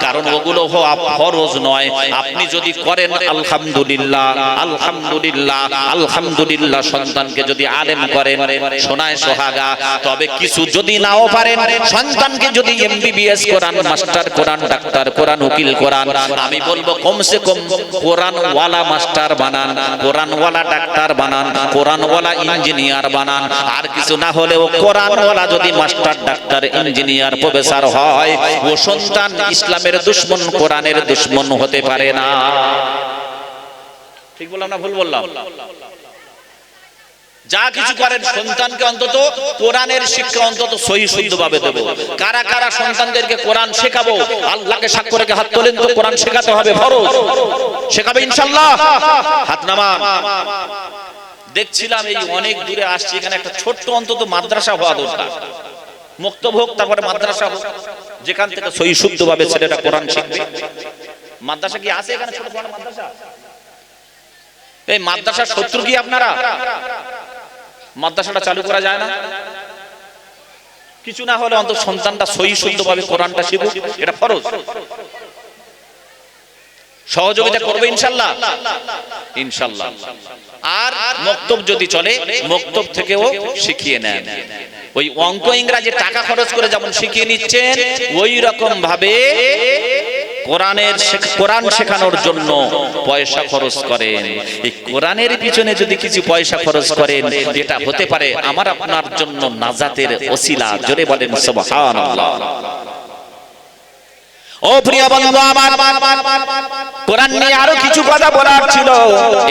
কারণ ওগুলো হওয়া ফরজ নয়। আপনি যদি করেন আলহামদুলিল্লাহ, আলহামদুলিল্লাহ, আলহামদুলিল্লাহ। সন্তানকে যদি আলেম করেন সোনায় সোহাগা। তবে কিছু যদি নাও পারেন, সন্তানকে যদি এমবিবিএস কোরআন মাস্টার, কোরআন ডাক্তার, কোরআন উকিল কোরআন, আমি বলবো কমসে কম কোরআনওয়ালা মাস্টার বানান, কোরআনওয়ালা ডাক্তার বানান, কোরআনওয়ালা ইঞ্জিনিয়ার বানান। আর কিছু না হলেও কোরআনওয়ালা যদি মাস্টার, ডাক্তার, ইঞ্জিনিয়ার, প্রফেসর হয়, ও সন্তান ইসলামের দুশমন, কোরআনের দুশমন হতে পারে না। ঠিক বললাম না ভুল বললাম? যা কিছু করেন সন্তানকে অন্তত কোরআনের শিক্ষা অন্তত সহি শুদ্ধভাবে দেব। কারা কারা সন্তানদেরকে কোরআন শেখাবো? আল্লাহকে সাক্ষ্য রেখে হাত তোলেন তো। কোরআন শেখাতে হবে, ফরজ। শেখাবে ইনশাআল্লাহ? হাত নামান। দেখছিলাম এই অনেক দূরে আসছি, এখানে একটা ছোট্ট অন্তত মাদ্রাসা হওয়া দরকার। মুক্তব হোক, তারপরে মাদ্রাসা হোক, যেখান থেকে সহি শুদ্ধভাবে ছেলেটা কোরআন শিখবে। মাদ্রাসা কি আছে এখানে? ছোট বড় মাদ্রাসা? এই মাদ্রাসার শত্রু কি আপনারা? মাদ্রাসাটা চালু করা যায় না? কিছু না হলে অন্তত সন্তানটা সহি শুদ্ধভাবে কোরআনটা শিখুক, এটা ফরজ। সহযোগিতা করবে ইনশাআল্লাহ, ইনশাআল্লাহ। আর মক্তব যদি চলে, মক্তব থেকেও শিখিয়ে নেন। ওই অঙ্ক ইংরেজি টাকা খরচ করে যেমন শিখিয়ে নিচ্ছেন, ওই রকম ভাবে কোরআন শেখানোর জন্য পয়সা খরচ করেন। এই কোরআনের পিছনে যদি কিছু পয়সা খরচ করেন, এটা হতে পারে আমার আপনার জন্য নাজাতের ওসিলা। জোরে বলেন সুবহানাল্লাহ। ও প্রিয় বন্ধু আমার, কোরআন নিয়ে আরো কিছু কথা বলার ছিল,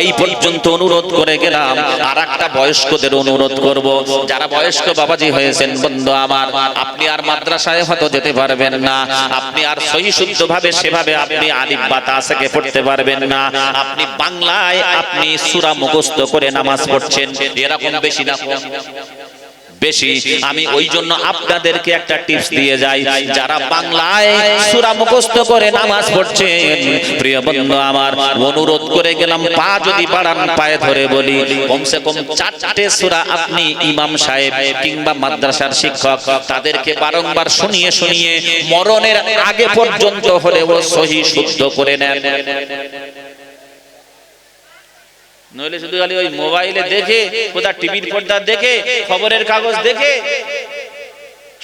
এই পর্যন্ত অনুরোধ করে গেলাম। আর একটা বয়স্কদের অনুরোধ করব, যারা বয়স্ক বাবাজি হয়েছেন বন্ধু আমার, আপনি আর মাদ্রাসায় হয়তো যেতে পারবেন না, আপনি আর সহি শুদ্ধ ভাবে সেভাবে আপনি আলিফ বা তা থেকে পড়তে পারবেন না, আপনি বাংলায় আপনি সূরা মুখস্থ করে নামাজ পড়ছেন, এরকম বেশি না বেশি? আমি ওই জন্য আপনাদেরকে একটা টিপস দিয়ে যাই, যারা বাংলায় সূরা মুখস্থ করে নামাজ পড়ছেন, প্রিয় বন্ধু আমার, অনুরোধ করে গেলাম, পা যদি বাড়ান পায়ে ধরে বলি, কমসে কম 4টে সূরা আপনি ইমাম সাহেব কিংবা মাদ্রাসার শিক্ষক তাদেরকে বারংবার শুনিয়ে শুনিয়ে মরণের আগে পর্যন্ত হলেও সহি শুদ্ধ করে নেন। নইলে শুধু খালি ওই মোবাইলে দেখে, কোথা টিভির পর্দা দেখে, খবরের কাগজ দেখে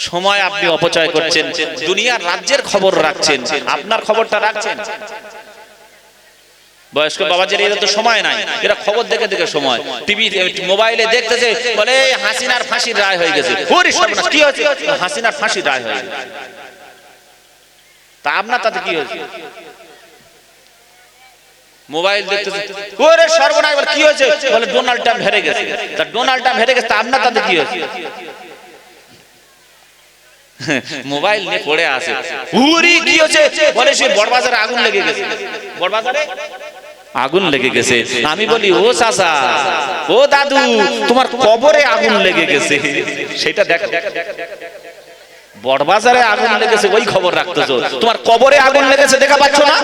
সময় আপনি অপচয় করছেন, দুনিয়ার রাজ্যের খবর রাখছেন, আপনার খবরটা রাখছেন? বয়স্ক বাবাজির এরা তো সময় নাই, এরা খবর দেখে দেখে সময়, টিভি মোবাইলে দেখতেছে, বলে হাসিনার ফাঁসির রায় হয়ে গেছে। ওরে সর্বনাশ, কি হয়েছে? হাসিনার ফাঁসির রায় হয়ে গেছে। তা আপনার তাতে কি হয়েছে? মোবাইল দেখতেছে, ওরে সর্বনাশ, কি হয়েছে? বলে ডোনাল্ড ট্রাম্প হেরে গেছে। তা ডোনাল্ড ট্রাম্প হেরে গেছে, তা আপনার তাতে কি হয়েছে? মোবাইল নিয়ে পড়ে আছে, উরি কি হয়েছে? বলে সে বড়বাজারে আগুন লেগে গেছে। বড়বাজারে আগুন লেগে গেছে। আমি বলি, ও চাচা, ও দাদু, তোমার কবরে আগুন লেগে গেছে, সেটা দেখো। বড়বাজারে আগুন লেগেছে ওই খবর রাখতেছো, তোমার কবরে আগুন লেগেছে দেখা পাচ্ছ না?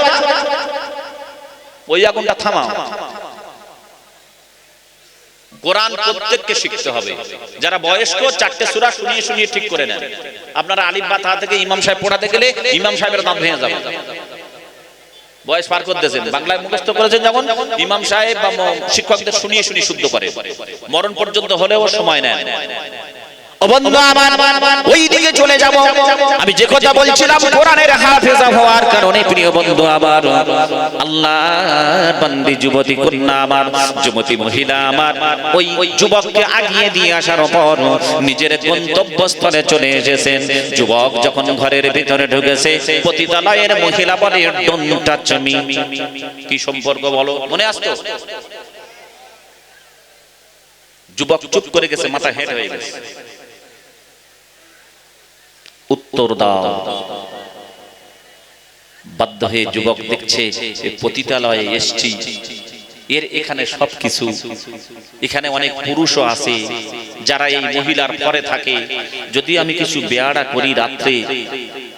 ওই আগুনটা থামাও। কোরআন প্রত্যেককে শিখতে হবে। যারা বয়স্ক 4টে সূরা শুনিয়ে শুনিয়ে ঠিক করে নেন। আপনারা আলিফ বা তা থেকে ইমাম সাহেব পড়াতে গেলে ইমাম সাহেবের দাম ভেঙে যাবে। বয়স পার করতেছেন, বাংলায় মুখস্থ করেছেন যখন, ইমাম সাহেব বা শিক্ষকদের শুনিয়ে শুনিয়ে শুদ্ধ করে, মরণ পর্যন্ত হলেও সময় নেয়। ওই দিকে চলে যাব। আমি যে কথা বলছিলাম, কোরআনের হাফেজা হওয়ার কারণে প্রিয় বন্ধু আমার, আল্লাহর বান্দি যুবতী কন্যা আমার, যুবতী মহিলা আমার, ওই যুবককে আগিয়ে দিয়ে আসার পর নিজের গন্তব্যস্থলে চলে এসেছেন। যুবক যখন ঘরের ভিতরে ঢুকেছে, পতিতালয়ের মহিলা বলে, ডোন্ট টাচ মি। কি সম্পর্ক বলো? মনে আসতো? যুবক চুপ করে গেছে, মাথা হেঁট হয়ে গেছে। উত্তর দাও। বাধ্য হয়ে যুবক দেখছে পতিতালয়ে এসছি, এর এখানে সবকিছু, এখানে অনেক পুরুষও আছে যারা এই মহিলার পরে থাকে, যদি আমি কিছু বেয়াড়া করি রাত্রে,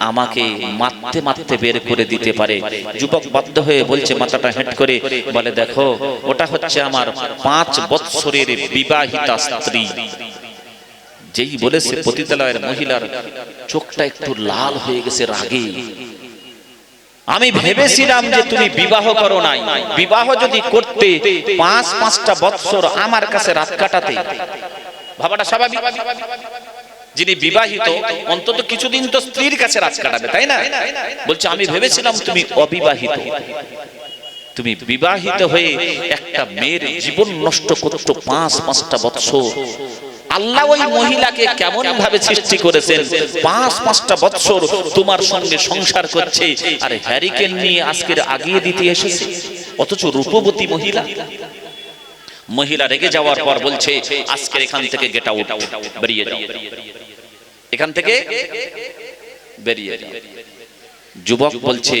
আমাকে মারতে মারতে বের করে দিতে পারে। যুবক বাধ্য হয়ে বলছে, মাথাটা হেঁট করে বলে, দেখো, ওটা হচ্ছে আমার 5 বৎসরের বিবাহিতা স্ত্রী। যেই বলেছে, পতিতালয়ের মহিলার চোখটা একটু লাল হয়ে গেছে রাগে। আমি ভেবেছিলাম যে তুমি বিবাহ করো নাই, বিবাহ যদি করতে 5-5টা বৎসর আমার কাছে রাত কাটাতে, ভাবাটা স্বাভাবিক। যিনি বিবাহিত অন্তত কিছুদিন তো স্ত্রীর কাছে রাত কাটাবে, তাই না? বলছে, আমি ভেবেছিলাম তুমি অবিবাহিত, তুমি বিবাহিত হয়ে একটা মেয়ের জীবন নষ্ট করছো 5-5টা বৎসর। আল্লাহ ওই মহিলাকে কেমন ভাবে সৃষ্টি করেছেন, 5-5টা বৎসর তোমার সঙ্গে সংসার করছে, আর হ্যারিকেন নিয়ে আজকের আগিয়ে দিতে এসেছে, অথচ রূপবতী মহিলা। মহিলা রেগে যাওয়ার পর বলছে, আজকের এখান থেকে গেট আউট, বেরিয়ে যাও, এখান থেকে বেরিয়ে যাও। যুবক বলছে,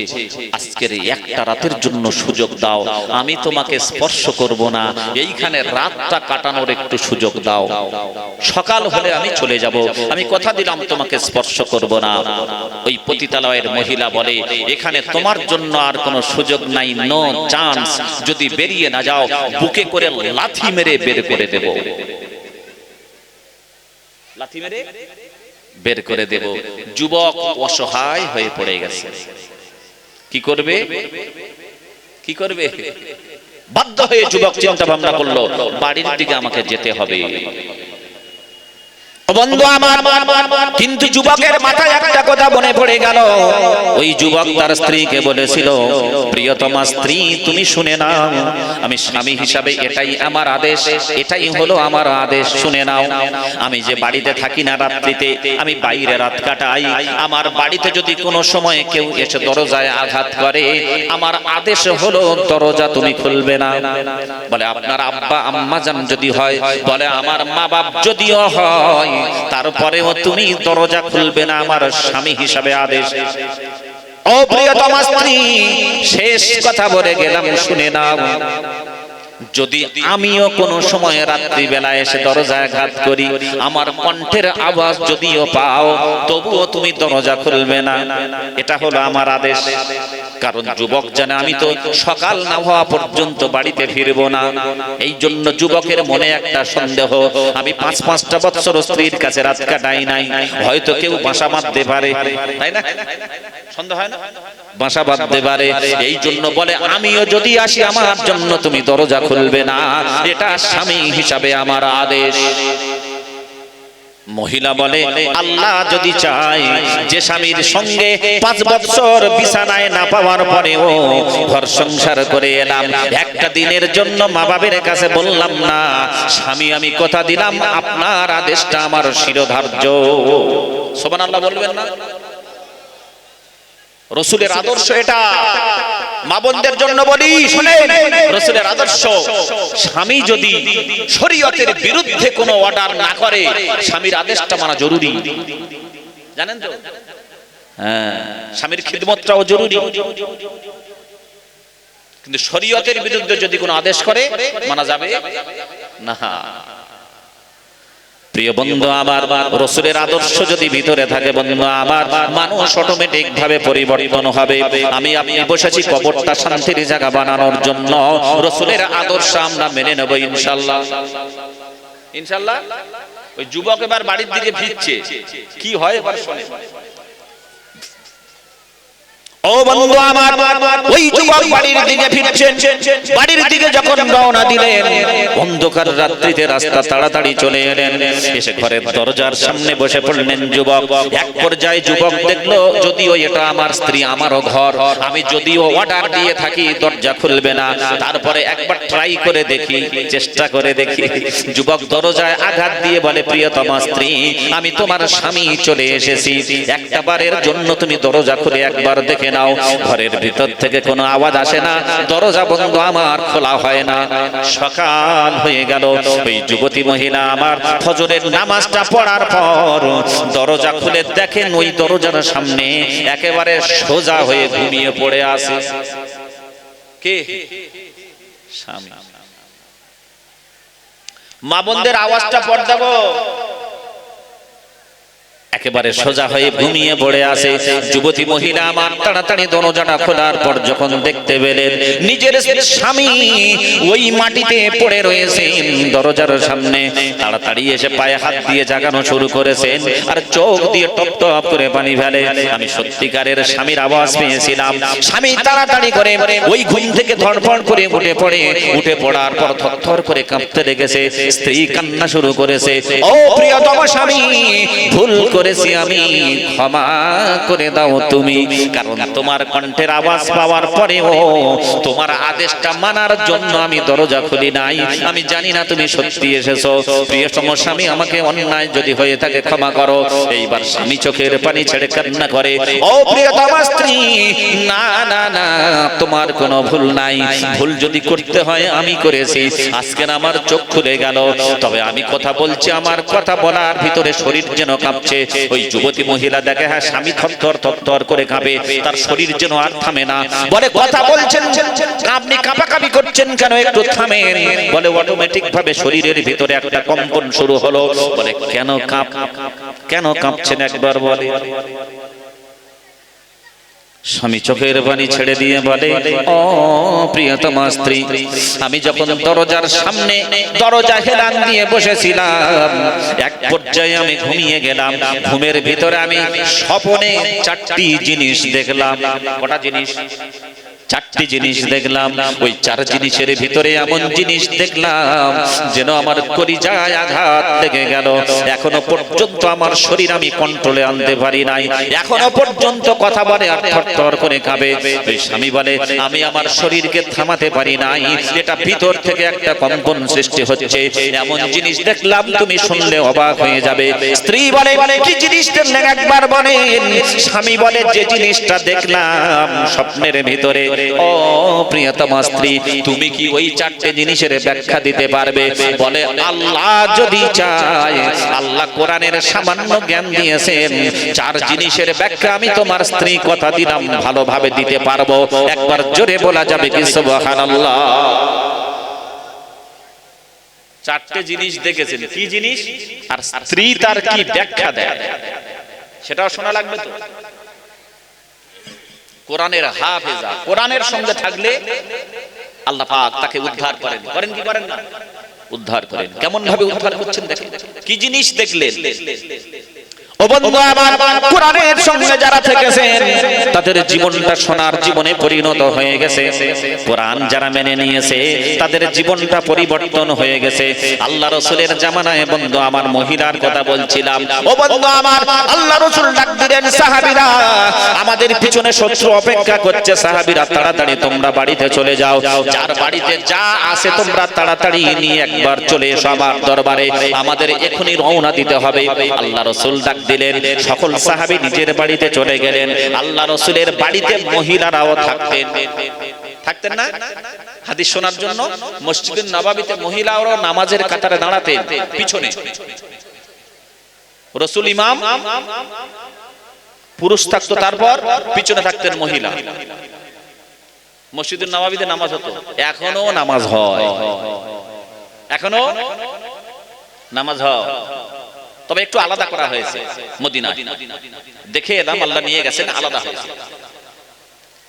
আজকের একটা রাতের জন্য সুযোগ দাও, আমি তোমাকে স্পর্শ করব না, এইখানে রাতটা কাটানোর একটু সুযোগ দাও, সকাল হলে আমি চলে যাব, আমি কথা দিলাম তোমাকে স্পর্শ করব না। ওই পতিতালয়ের মহিলা বলে, এখানে তোমার জন্য আর কোনো সুযোগ নাই, নো চান্স। যদি বেরিয়ে না যাও, বুকে করে লাথি মেরে বের করে দেব, লাথি মেরে বের করে দেব। যুবক অসহায় হয়ে পড়ে গেছে। কি করবে? কি করবে? বাধ্য হয়ে যুবক চিন্তা ভাবনা করলো, বাড়ির দিকে আমাকে যেতে হবে। বন্ধু আমার, কিন্তু যুবকের মাথায় একটা কথা মনে পড়ে গেল। ওই যুবক তার স্ত্রীকে বলেছিল, প্রিয়তমা স্ত্রী তুমি শুনে নাও, আমি স্বামী হিসাবে এটাই আমার আদেশ, এটাই হলো আমার আদেশ, শুনে নাও। আমি যে বাড়িতে থাকি না রাত্রিতে, আমি বাইরে রাত কাটাই, আমার বাড়িতে যদি কোনো সময় কেউ এসে দরজায় আঘাত করে, আমার আদেশ হলো দরজা তুমি খুলবে না। বলে আপনার আব্বা আম্মা জান যদি হয়, বলে আমার মা বাপ যদিও হয়, তারপরেও তুমি দরজা খুলবে না, আমার স্বামী হিসাবে আদেশ। ও প্রিয়তমা স্ত্রী, শেষ কথা বলে গেলাম, শুনে নাও। যদি আমিও কোনো সময় রাত্রি বেলা এসে দরজায় আঘাত করি, আমার কণ্ঠের আওয়াজ যদিও পাও, তবুও তুমি দরজা খুলবে না, এটা হলো আমার আদেশ। কারণ যুবক জানে আমি তো সকাল না হওয়া পর্যন্ত বাড়িতে ফিরবো না। এই জন্য যুবকের মনে একটা সন্দেহ, আমি 5-5টা বছর স্ত্রীর কাছে রাত কাটাই নাই, হয়তো কেউ বাসা বাঁধতে পারে, তাই না? সন্দেহ হয় না? বাসা বাঁধতে পারে। এই জন্য বলে আমিও যদি আসি, আমার জন্য তুমি দরজা খুলবে না, এটা স্বামী হিসাবে আমার আদেশ। মহিলা বলে, আল্লাহ যদি চায়, যে স্বামীর সঙ্গে 5 বছর বিছানায় না পাওয়ার পরেও ঘর সংসার করে এলাম, একটা দিনের জন্য মা বাবার কাছে বললাম না, স্বামী আমি কথা দিলাম আপনার আদেশটা আমার শিরোধার্য। সুবহানাল্লাহ বলবেন না? রাসূলের আদর্শ এটা। মা বোনদের জন্য বলি, শুনেন, রাসূলের আদর্শ, স্বামী যদি শরীয়তের বিরুদ্ধে কোনো অর্ডার না করে, স্বামীর আদেশটা মানা জরুরি, জানেন তো? হ্যাঁ, স্বামীর খিদমতটাও জরুরি, কিন্তু শরীয়তের বিরুদ্ধে যদি কোনো আদেশ করে, মানা যাবে না। প্রিয় বন্ধু আমার, রাসূলের আদর্শ যদি ভিতরে থাকে বন্ধু আমার, মানুষ অটোমেটিক ভাবে পরিবর্তন হবে। আমি আপনি বসেছি কবরটা শান্তির জায়গা বানানোর জন্য, রাসূলের আদর্শ আমরা মেনে নেব ইনশাআল্লাহ। ইনশাআল্লাহ। ওই যুবক এবার বাড়ির দিকে ফিরছে, কি হয় এবার শুনে। ও বন্ধু আমার, ওই যুবক বাড়ির দিকে ফিরছেন, বাড়ির দিকে যখন রওনা দিলেন, অন্ধকার রাত্রিতে রাস্তা তাড়াতাড়ি চলে এলেন, এসে ঘরের দরজার সামনে বসে পড়লেন যুবক। এক পর্যায়ে যুবক দেখলো, যদিও এটা আমার স্ত্রী, আমারও ঘর, আমি যদিও অর্ডার দিয়ে থাকি দরজা খুলবে না, তারপরে একবার ট্রাই করে দেখি, চেষ্টা করে দেখি। যুবক দরজায় আঘাত দিয়ে বলে, প্রিয়তমা স্ত্রী, আমি তোমার স্বামী চলে এসেছি, একটা বারের জন্য তুমি দরজা খুলে একবার দেখে নাও। ঘরের ভিতর থেকে কোনো আওয়াজ আসে না, দরজা বন্ধ, আমার খোলা হয় না। সকাল হয়ে গেল, ওই যুবতী মহিলা আমার ফজরের নামাজটা পড়ার পর দরজা খুলে দেখেন, ওই দরজার সামনে একেবারে সোজা হয়ে ঘুমিয়ে পড়ে আছে কে? স্বামী। মা বোনদের আওয়াজটা পড়ে গো, একেবারে সোজা হয়ে ঘুমিয়ে পড়ে আছে যুবতী মহিলা আমার। তাড়াতাড়ি দরজাটা খোলার পর যখন দেখতে পেলেন নিজের স্বামী ওই মাটিতে পড়ে রয়েছে দরজার সামনে, তাড়াতাড়ি এসে পায়ে হাত দিয়ে জাগানো শুরু করেছেন, আর চোখ দিয়ে টপ টপ করে পানি ফেলে। আমি সত্যিকারের স্বামীর আওয়াজ পেয়েছিলাম। স্বামী তাড়াতাড়ি করে ওই ঘুম থেকে ধড়ফড় করে উঠে পড়ার পর থরথর করে কাঁপতে লেগেছে। স্ত্রী কান্না শুরু করেছে, ও প্রিয়তম স্বামী, ভুল করেছি আমি, ক্ষমা করে দাও তুমি, কারণ তোমার কণ্ঠের আওয়াজ পাওয়ার পরেও তোমার আদেশটা মানার জন্য আমি দরজা খুলি নাই। আমি জানি না তুমি সত্যি এসেছো। প্রিয়তম স্বামী, আমাকে অন্যায় যদি হয়ে থাকে ক্ষমা করো। এইবার স্বামী চোখের পানি ছেড়ে কান্না করে, ও প্রিয়তম স্ত্রী, না না না, তোমার কোনো ভুল নাই। ভুল যদি করতে হয় আমি করেছি, আজকে আমার চোখ খুলে গেল। তবে আমি কথা বলছি, আমার কথা বলার ভিতরে শরীর যেন কাঁপছে। ওই যুবতী মহিলা দেখে, হ্যাঁ, স্বামী থরথর থরথর করে কাঁপে, তার শরীর যেন আর থামে না। বলে, কথা বলছেন আপনি কাঁপাকাঁপি করছেন কেন, একটু থামেন। বলে, অটোমেটিক ভাবে শরীরের ভিতরে একটা কম্পন শুরু হলো। বলে, কেন কাঁপছেন একবার বলে। স্বামী চোখের পানি ছেড়ে দিয়ে বলে, ও প্রিয়তমা স্ত্রী, আমি যখন দরজার সামনে দরজা হেলান দিয়ে বসেছিলাম, এক পর্যায়ে আমি ঘুমিয়ে গেলাম। ঘুমের ভিতরে আমি স্বপ্নে 4টি জিনিস দেখলাম। কটা জিনিস? চারটি জিনিস দেখলাম, ওই চার জিনিসের ভিতরে এমন জিনিস দেখলাম যেন আমার কলিজায় আঘাত লেগে গেল। এখনো পর্যন্ত আমার শরীর আমি কন্ট্রোলে আনতে পারি নাই, এখনো পর্যন্ত কথা বলে আর থরথর করে কাঁপে। ওই স্বামী বলে আমি আমার শরীরকে থামাতে পারি নাই, এটা ভিতর থেকে একটা কম্পন সৃষ্টি হচ্ছে। এমন জিনিস দেখলাম তুমি শুনলে অবাক হয়ে যাবে। স্ত্রী বলে কি জিনিস দেখলেন একবার বলেন। স্বামী বলে যে জিনিসটা দেখলাম স্বপ্নের ভিতরে। ও প্রিয়তমা স্ত্রী, তুমি কি ওই চারটে জিনিসের ব্যাখ্যা দিতে পারবে? বলে আল্লাহ যদি চায়, আল্লাহ কোরআনের সামান্য জ্ঞান দিয়েছেন, চার জিনিসের ব্যাখ্যা আমি তোমার স্ত্রী কথা দিলাম ভালোভাবে দিতে পারবো। একবার জোরে বলা যাবে কি সুবহানাল্লাহ? চারটে জিনিস দেখেছেন, কি জিনিস আর স্ত্রী তার কি ব্যাখ্যা দেয় সেটাও শোনা লাগবে তো। কোরআনের হাফেজা, কোরআনের সঙ্গে থাকলে আল্লাহ পাক তাকে উদ্ধার করেন। করেন কি করেন না? উদ্ধার করেন। কেমন ভাবে উদ্ধার করছেন দেখেন। কি জিনিস দেখলেন? ও বন্ধু আমার, কোরআনের সঙ্গে যারা থেকেছেন তাদের জীবনটা সোনার জীবনে পরিণত হয়ে গেছে। কোরআন যারা মেনে নিয়েছে তাদের জীবনটা পরিবর্তন হয়ে গেছে। আল্লাহ রাসূলের জামানায় বন্ধু আমার মহিলার কথা বলছিলাম। ও বন্ধু আমার, আল্লাহ রাসূল ডাক দিলেন সাহাবীরা আমাদের পিছনে শত্রু অপেক্ষা করছে, সাহাবীরা তাড়াতাড়ি তোমরা বাড়িতে চলে যাও, যার বাড়িতে যা আছে তোমরা তাড়াতাড়ি নিয়ে একবার চলে এসো আমার দরবারে, আমাদের এখনই রওনা দিতে হবে। আল্লাহ রাসূল ডাক দিলেন, সকল সাহাবী নিজের বাড়িতে চলে গেলেন। আল্লাহ রাসূলের বাড়িতে মহিলারাও থাকতেন না হাদিস শোনার জন্য। মসজিদুন নববীতে মহিলারাও নামাজের কাতারে দাঁড়াতেন পিছনে। রাসূল ইমাম, পুরুষ থাকতো, তারপর পিছনে থাকতেন মহিলা। মসজিদুন নববীতে নামাজ হতো, এখনো নামাজ হয়, এখনো নামাজ হয়, তবে একটু আলাদা করা হয়েছে। মদিনায় দেখে এলাম, আল্লাহ নিয়ে গেছেন, আলাদা হয়েছে।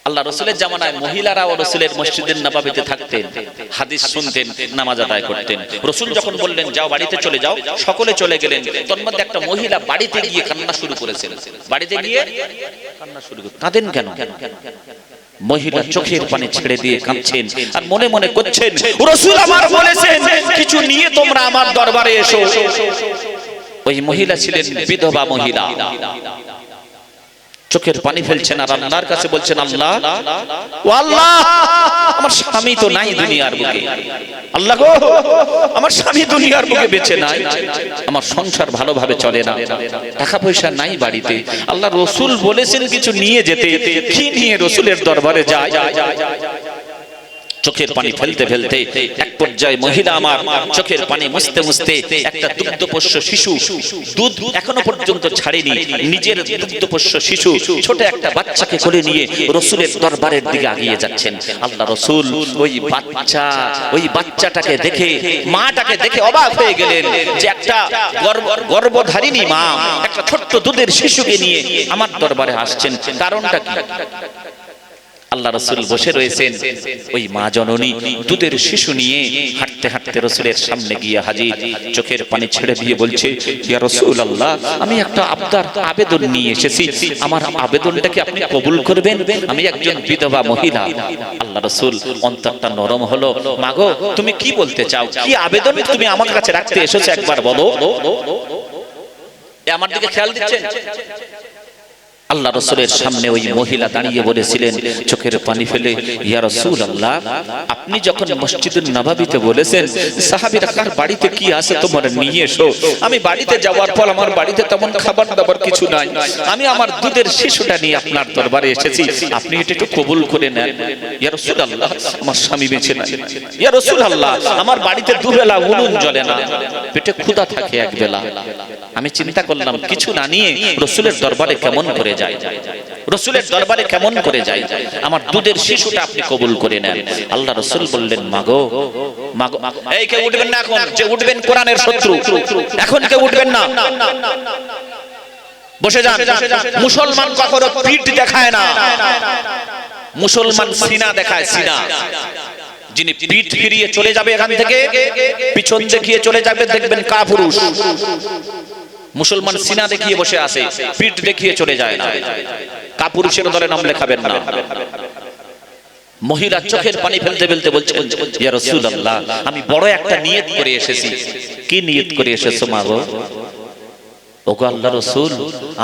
আল্লাহ রাসূলের জামানায় মহিলারাও রাসূলের মসজিদের নববীতে থাকতেন, হাদিস শুনতেন, নামাজ আদায় করতেন। রাসূল যখন বললেন যাও বাড়িতে চলে যাও, সকলে চলে গেলেন। তার মধ্যে একটা মহিলা বাড়িতে গিয়ে কান্না শুরু করেছেন। বাড়িতে গিয়ে কান্না শুরু করে, কাঁদেন কেন? মহিলা চোখের পানি ছেড়ে দিয়ে কাঁদছেন আর মনে মনে করছেন রাসূল আমার বলেছেন কিছু নিয়ে তোমরা আমার দরবারে এসো। ওই মহিলা ছিলেন বিধবা মহিলা, চোখের পানি ফেলছেন আর আল্লাহর কাছে বলছেন আল্লাহ, ও আল্লাহ, আমার স্বামী তো নাই দুনিয়ার বুকে, আল্লাহ গো আমার স্বামী দুনিয়ার বুকে বেঁচে নাই, আমার সংসার ভালোভাবে চলে না, টাকা পয়সা নাই বাড়িতে। আল্লাহ রাসূল বলেছেন কিছু নিয়ে যেতে, কি নিয়ে রাসূলের দরবারে যায়? চোখের পানি ফেলতে ফেলতে এক পর্যায়ে মহিলা আমার চোখের পানি মুছতে মুছতে একটা দুগ্ধপোষ্য শিশু, দুধ এখনো পর্যন্ত ছাড়েনি, নিজের দুগ্ধপোষ্য শিশু ছোট একটা বাচ্চাকে কোলে নিয়ে রাসূলের দরবারের দিকে এগিয়ে যাচ্ছেন। আল্লাহ রাসূল ওই বাচ্চাটাকে দেখে, মাটাকে দেখে অবাক হয়ে গেলেন যে একটা গর্ভধারিণী মা একটা ছোট্ট দুধের শিশুকে নিয়ে আমার দরবারে আসছেন, কারণটা কি? আল্লাহ রাসূল বসে রয়েছেন, ওই মা জননী দুধের শিশু নিয়ে হাঁটতে হাঁটতে রাসূলের সামনে গিয়ে হাজির, চোখের পানি ছেড়ে দিয়ে বলছে ইয়া রাসূলুল্লাহ, আমি একটা আবেদন নিয়ে এসেছি, আমার আবেদনটা কি আপনি কবুল করবেন? আমি একজন বিধবা মহিলা। আল্লাহ রাসূল অন্তরটা নরম হলো, মাগো তুমি কি বলতে চাও, কি আবেদন তুমি আমার কাছে রাখতে এসেছো একবার বলো। আমার দিকে খেয়াল দিচ্ছেন? আল্লাহ রাসূলের সামনে ওই মহিলা দাঁড়িয়ে বলেছিলেন চোখের পানি ফেলে, ইয়া রাসূলুল্লাহ, আপনি যখন মসজিদুন নববীতে বলেছেন সাহাবীরা কার বাড়িতে কি আছে তোমরা নিয়ে এসো, আমি বাড়িতে যাওয়ার পর আমার বাড়িতে তেমন খাবার দাবার কিছু নাই, আমি আমার দুধের শিশুটা নিয়ে আপনার দরবারে এসেছি, আপনি এটা একটু কবুল করে নেন। ইয়া রাসূলুল্লাহ, আমার স্বামী বেঁচে নাই। ইয়া রাসূলুল্লাহ, আমার বাড়িতে দুবেলা উনুন জ্বলে না, পেটে ক্ষুধা থাকে একবেলা। আমি চিন্তা করলাম কিছু না নিয়ে রাসূলের দরবারে কেমন করে যায়, রাসূলের দরবারে কেমন করে যায়, আমার দুধের শিশুটা আপনি কবুল করে নেন। আল্লাহ রাসূল বললেন মাগো, মাগো, এই কেউ উঠবেন না এখন, যে উঠবেন কোরআনের শত্রু, এখন কেউ উঠবেন না, বসে যান। মুসলমান কখনো পিঠ দেখায় না, মুসলমান সিনা দেখায়, সিনা। যিনি পিঠ ফিরিয়ে চলে যাবে এখান থেকে, পিছন দেখিয়ে চলে যাবে, দেখবেন কাপুরুষ। মুসলমান সিনা দেখিয়ে বসে আছে, পিঠ দেখিয়ে চলে যায় না, কাপুরুষের দলে নাম লেখাবেন না। মহিলা চোখের পানি ফেলতে ফেলতে বলছে, ইয়া রাসূলুল্লাহ, আমি বড় একটা নিয়ত করে এসেছি। কি নিয়ত করে এসেছো মা গো? ওগো আল্লাহ রাসূল,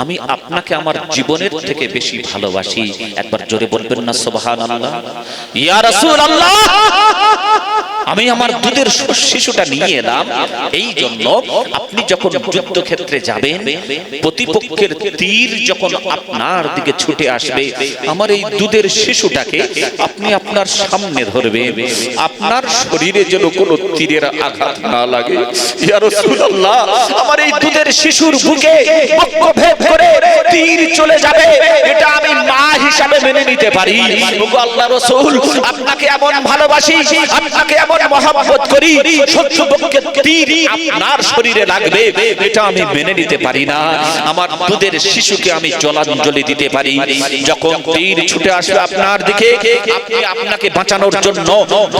আমি আপনাকে আমার জীবনের থেকে বেশি ভালোবাসি। একবার জোরে বলবেন না সুবহানাল্লাহ? ইয়া রাসূলুল্লাহ, আমি আমার দুধের শিশুটা নিয়ে এলাম এই জন্য, আপনি যখন যুদ্ধক্ষেত্রে যাবেন, প্রতিপক্ষের তীর যখন আপনার দিকে ছুটে আসবে, আমার এই দুধের শিশুটাকে আপনি আপনার সামনে ধরবেন, আপনার শরীরে যেন কোনো তীরের আঘাত না লাগে। ইয়া রাসূলুল্লাহ, আমার এই দুধের শিশুর বুকে বক্ষভেদ করে তীর চলে যাবে, এটা আমি মা হিসাবে মেনে নিতে পারি। ওগো আল্লাহ রাসূল, আপনাকে এমন ভালোবাসি, আপনাকে এমন মহব্বত করি, শত্রুপক্ষের তীর আপনার শরীরে লাগবে, এটা আমি মেনে নিতে পারি না। আমার দুধের শিশুকে আমি জলাঞ্জলি দিতে পারি। যখন তীর ছুটে আসবে আপনার দিকে, আপনি আপনাকে বাঁচানোর জন্য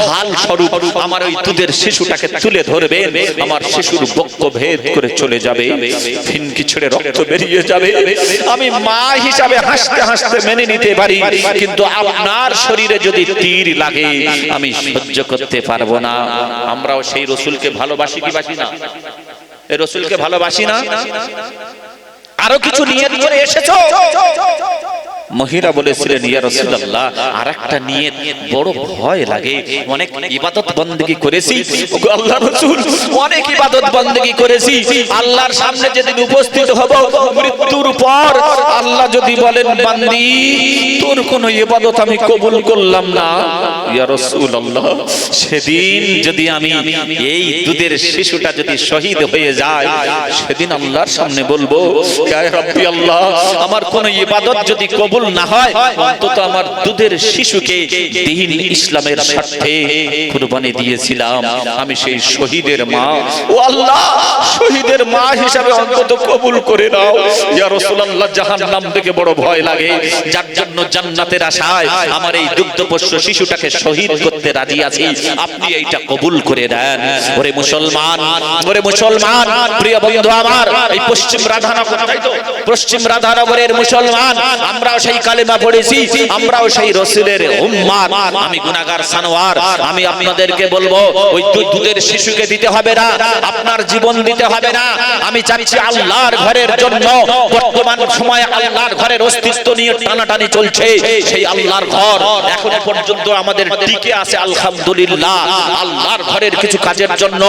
ঢাল স্বরূপ আমার ওই দুধের শিশুটাকে তুলে ধরবেন, আমার শিশুর বক্ষভেদ করে চলে যাবে, ফিনকি ছেড়ে রক্ত বেরিয়ে যাবে। আমি মা হিসাবে হাসতে হাসতে মেনে নিতে পারি, কিন্তু আপনার শরীরে যদি তীর লাগে আমি সহ্য করতে পারবো না। আমরাও সেই রাসূলকে ভালোবাসি কি বাসি না? এই রাসূলকে ভালোবাসি না? আরো কিছু নিয়ত করে এসেছো? মহিলা বলেছিলেন, ইয়া রাসূলুল্লাহ, আরেকটা নিয়ত, বড় ভয় লাগে, অনেক ইবাদত বندگی করেছি, ওগো আল্লাহর রাসূল, অনেক ইবাদত বندگی করেছি, আল্লাহর সামনে যেদিন উপস্থিত হব মৃত্যুর পর, আল্লাহ যদি বলেন বান্দি তোর কোন ইবাদত আমি কবুল করলাম না, ইয়া রাসূলুল্লাহ, সেদিন যদি আমি এই দুধের শিশুটা যদি শহীদ হয়ে যায়, সেদিন আল্লাহর সামনে বলবো, ইয়া রাব্বি আল্লাহ, আমার কোন ইবাদত যদি কবুল না হয়, অন্তত আমার দুধের শিশুকে দ্বীন ইসলামের স্বার্থে কুরবানি দিয়েছিলাম, আমি সেই শহীদের মা, ও আল্লাহ, শহীদের মা হিসাবে অন্তত কবুল করে নাও। ইয়া রাসূলুল্লাহ, জাহান্নাম থেকে বড় ভয় লাগে, যার জন্য জান্নাতের আশায় আমার এই দুগ্ধপোষ্য শিশুটাকে শহীদ করতে রাজি আছি, আপনি এইটা কবুল করে দেন। ওরে মুসলমান, ওরে মুসলমান, প্রিয় বন্ধু আমার, এই পশ্চিম রাধানগর, তাই তো, পশ্চিম রাধানগরের মুসলমান, আমরাও সেই কালেমা পড়েছি, আমরাও সেই রাসূলের উম্মত। আমি গুনাহগার সানোয়ার, আমি আপনাদেরকে বলবো, ওই দুধের শিশুকে দিতে হবে না, আপনার জীবন দিতে হবে না। আমি চাচ্ছি আল্লাহর ঘরের জন্য, বর্তমান সময়ে আল্লাহর ঘরের অস্তিত্ব নিয়ে টানাটানি চলছে, সেই আল্লাহর ঘর এখনো পর্যন্ত আমাদের টিকে আছে আলহামদুলিল্লাহ, আল্লাহর ঘরের কিছু কাজের জন্য।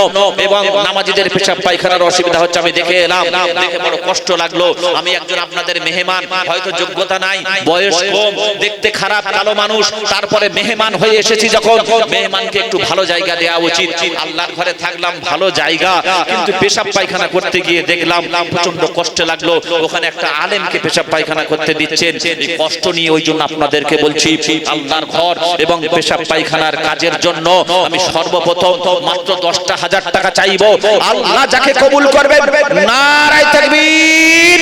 এবং নামাজীদের পেশাব পায়খানার অসুবিধা হচ্ছে, আমি দেখে এলাম, দেখে বড় কষ্ট লাগলো। আমি একজন আপনাদের মেহমান, হয়তো যোগ্যতা নাই, বয়স কম, দেখতে খারাপ, কালো মানুষ, তারপরে মেহমান হয়ে এসেছি যখন, মেহমানকে একটু ভালো জায়গা দেওয়া উচিত। আল্লাহর ঘরে থাকলাম, ভালো জায়গা, কিন্তু পেশাব পায়খানা করতে গিয়ে দেখলাম প্রচন্ড কষ্ট লাগলো, ওখানে একটা আলেমকে পেশাব পায়খানা করতে দিচ্ছেন, এই কষ্ট নিয়ে ওই জন্য আপনাদেরকে বলছি, আল্লাহর ঘর এবং পেশাব পায়খানার কাজের জন্য আমি সর্বপ্রথম মাত্র 10,000 টাকা চাইবো। আল্লাহ যাকে কবুল করবেন, নারায়ে তাকবীর,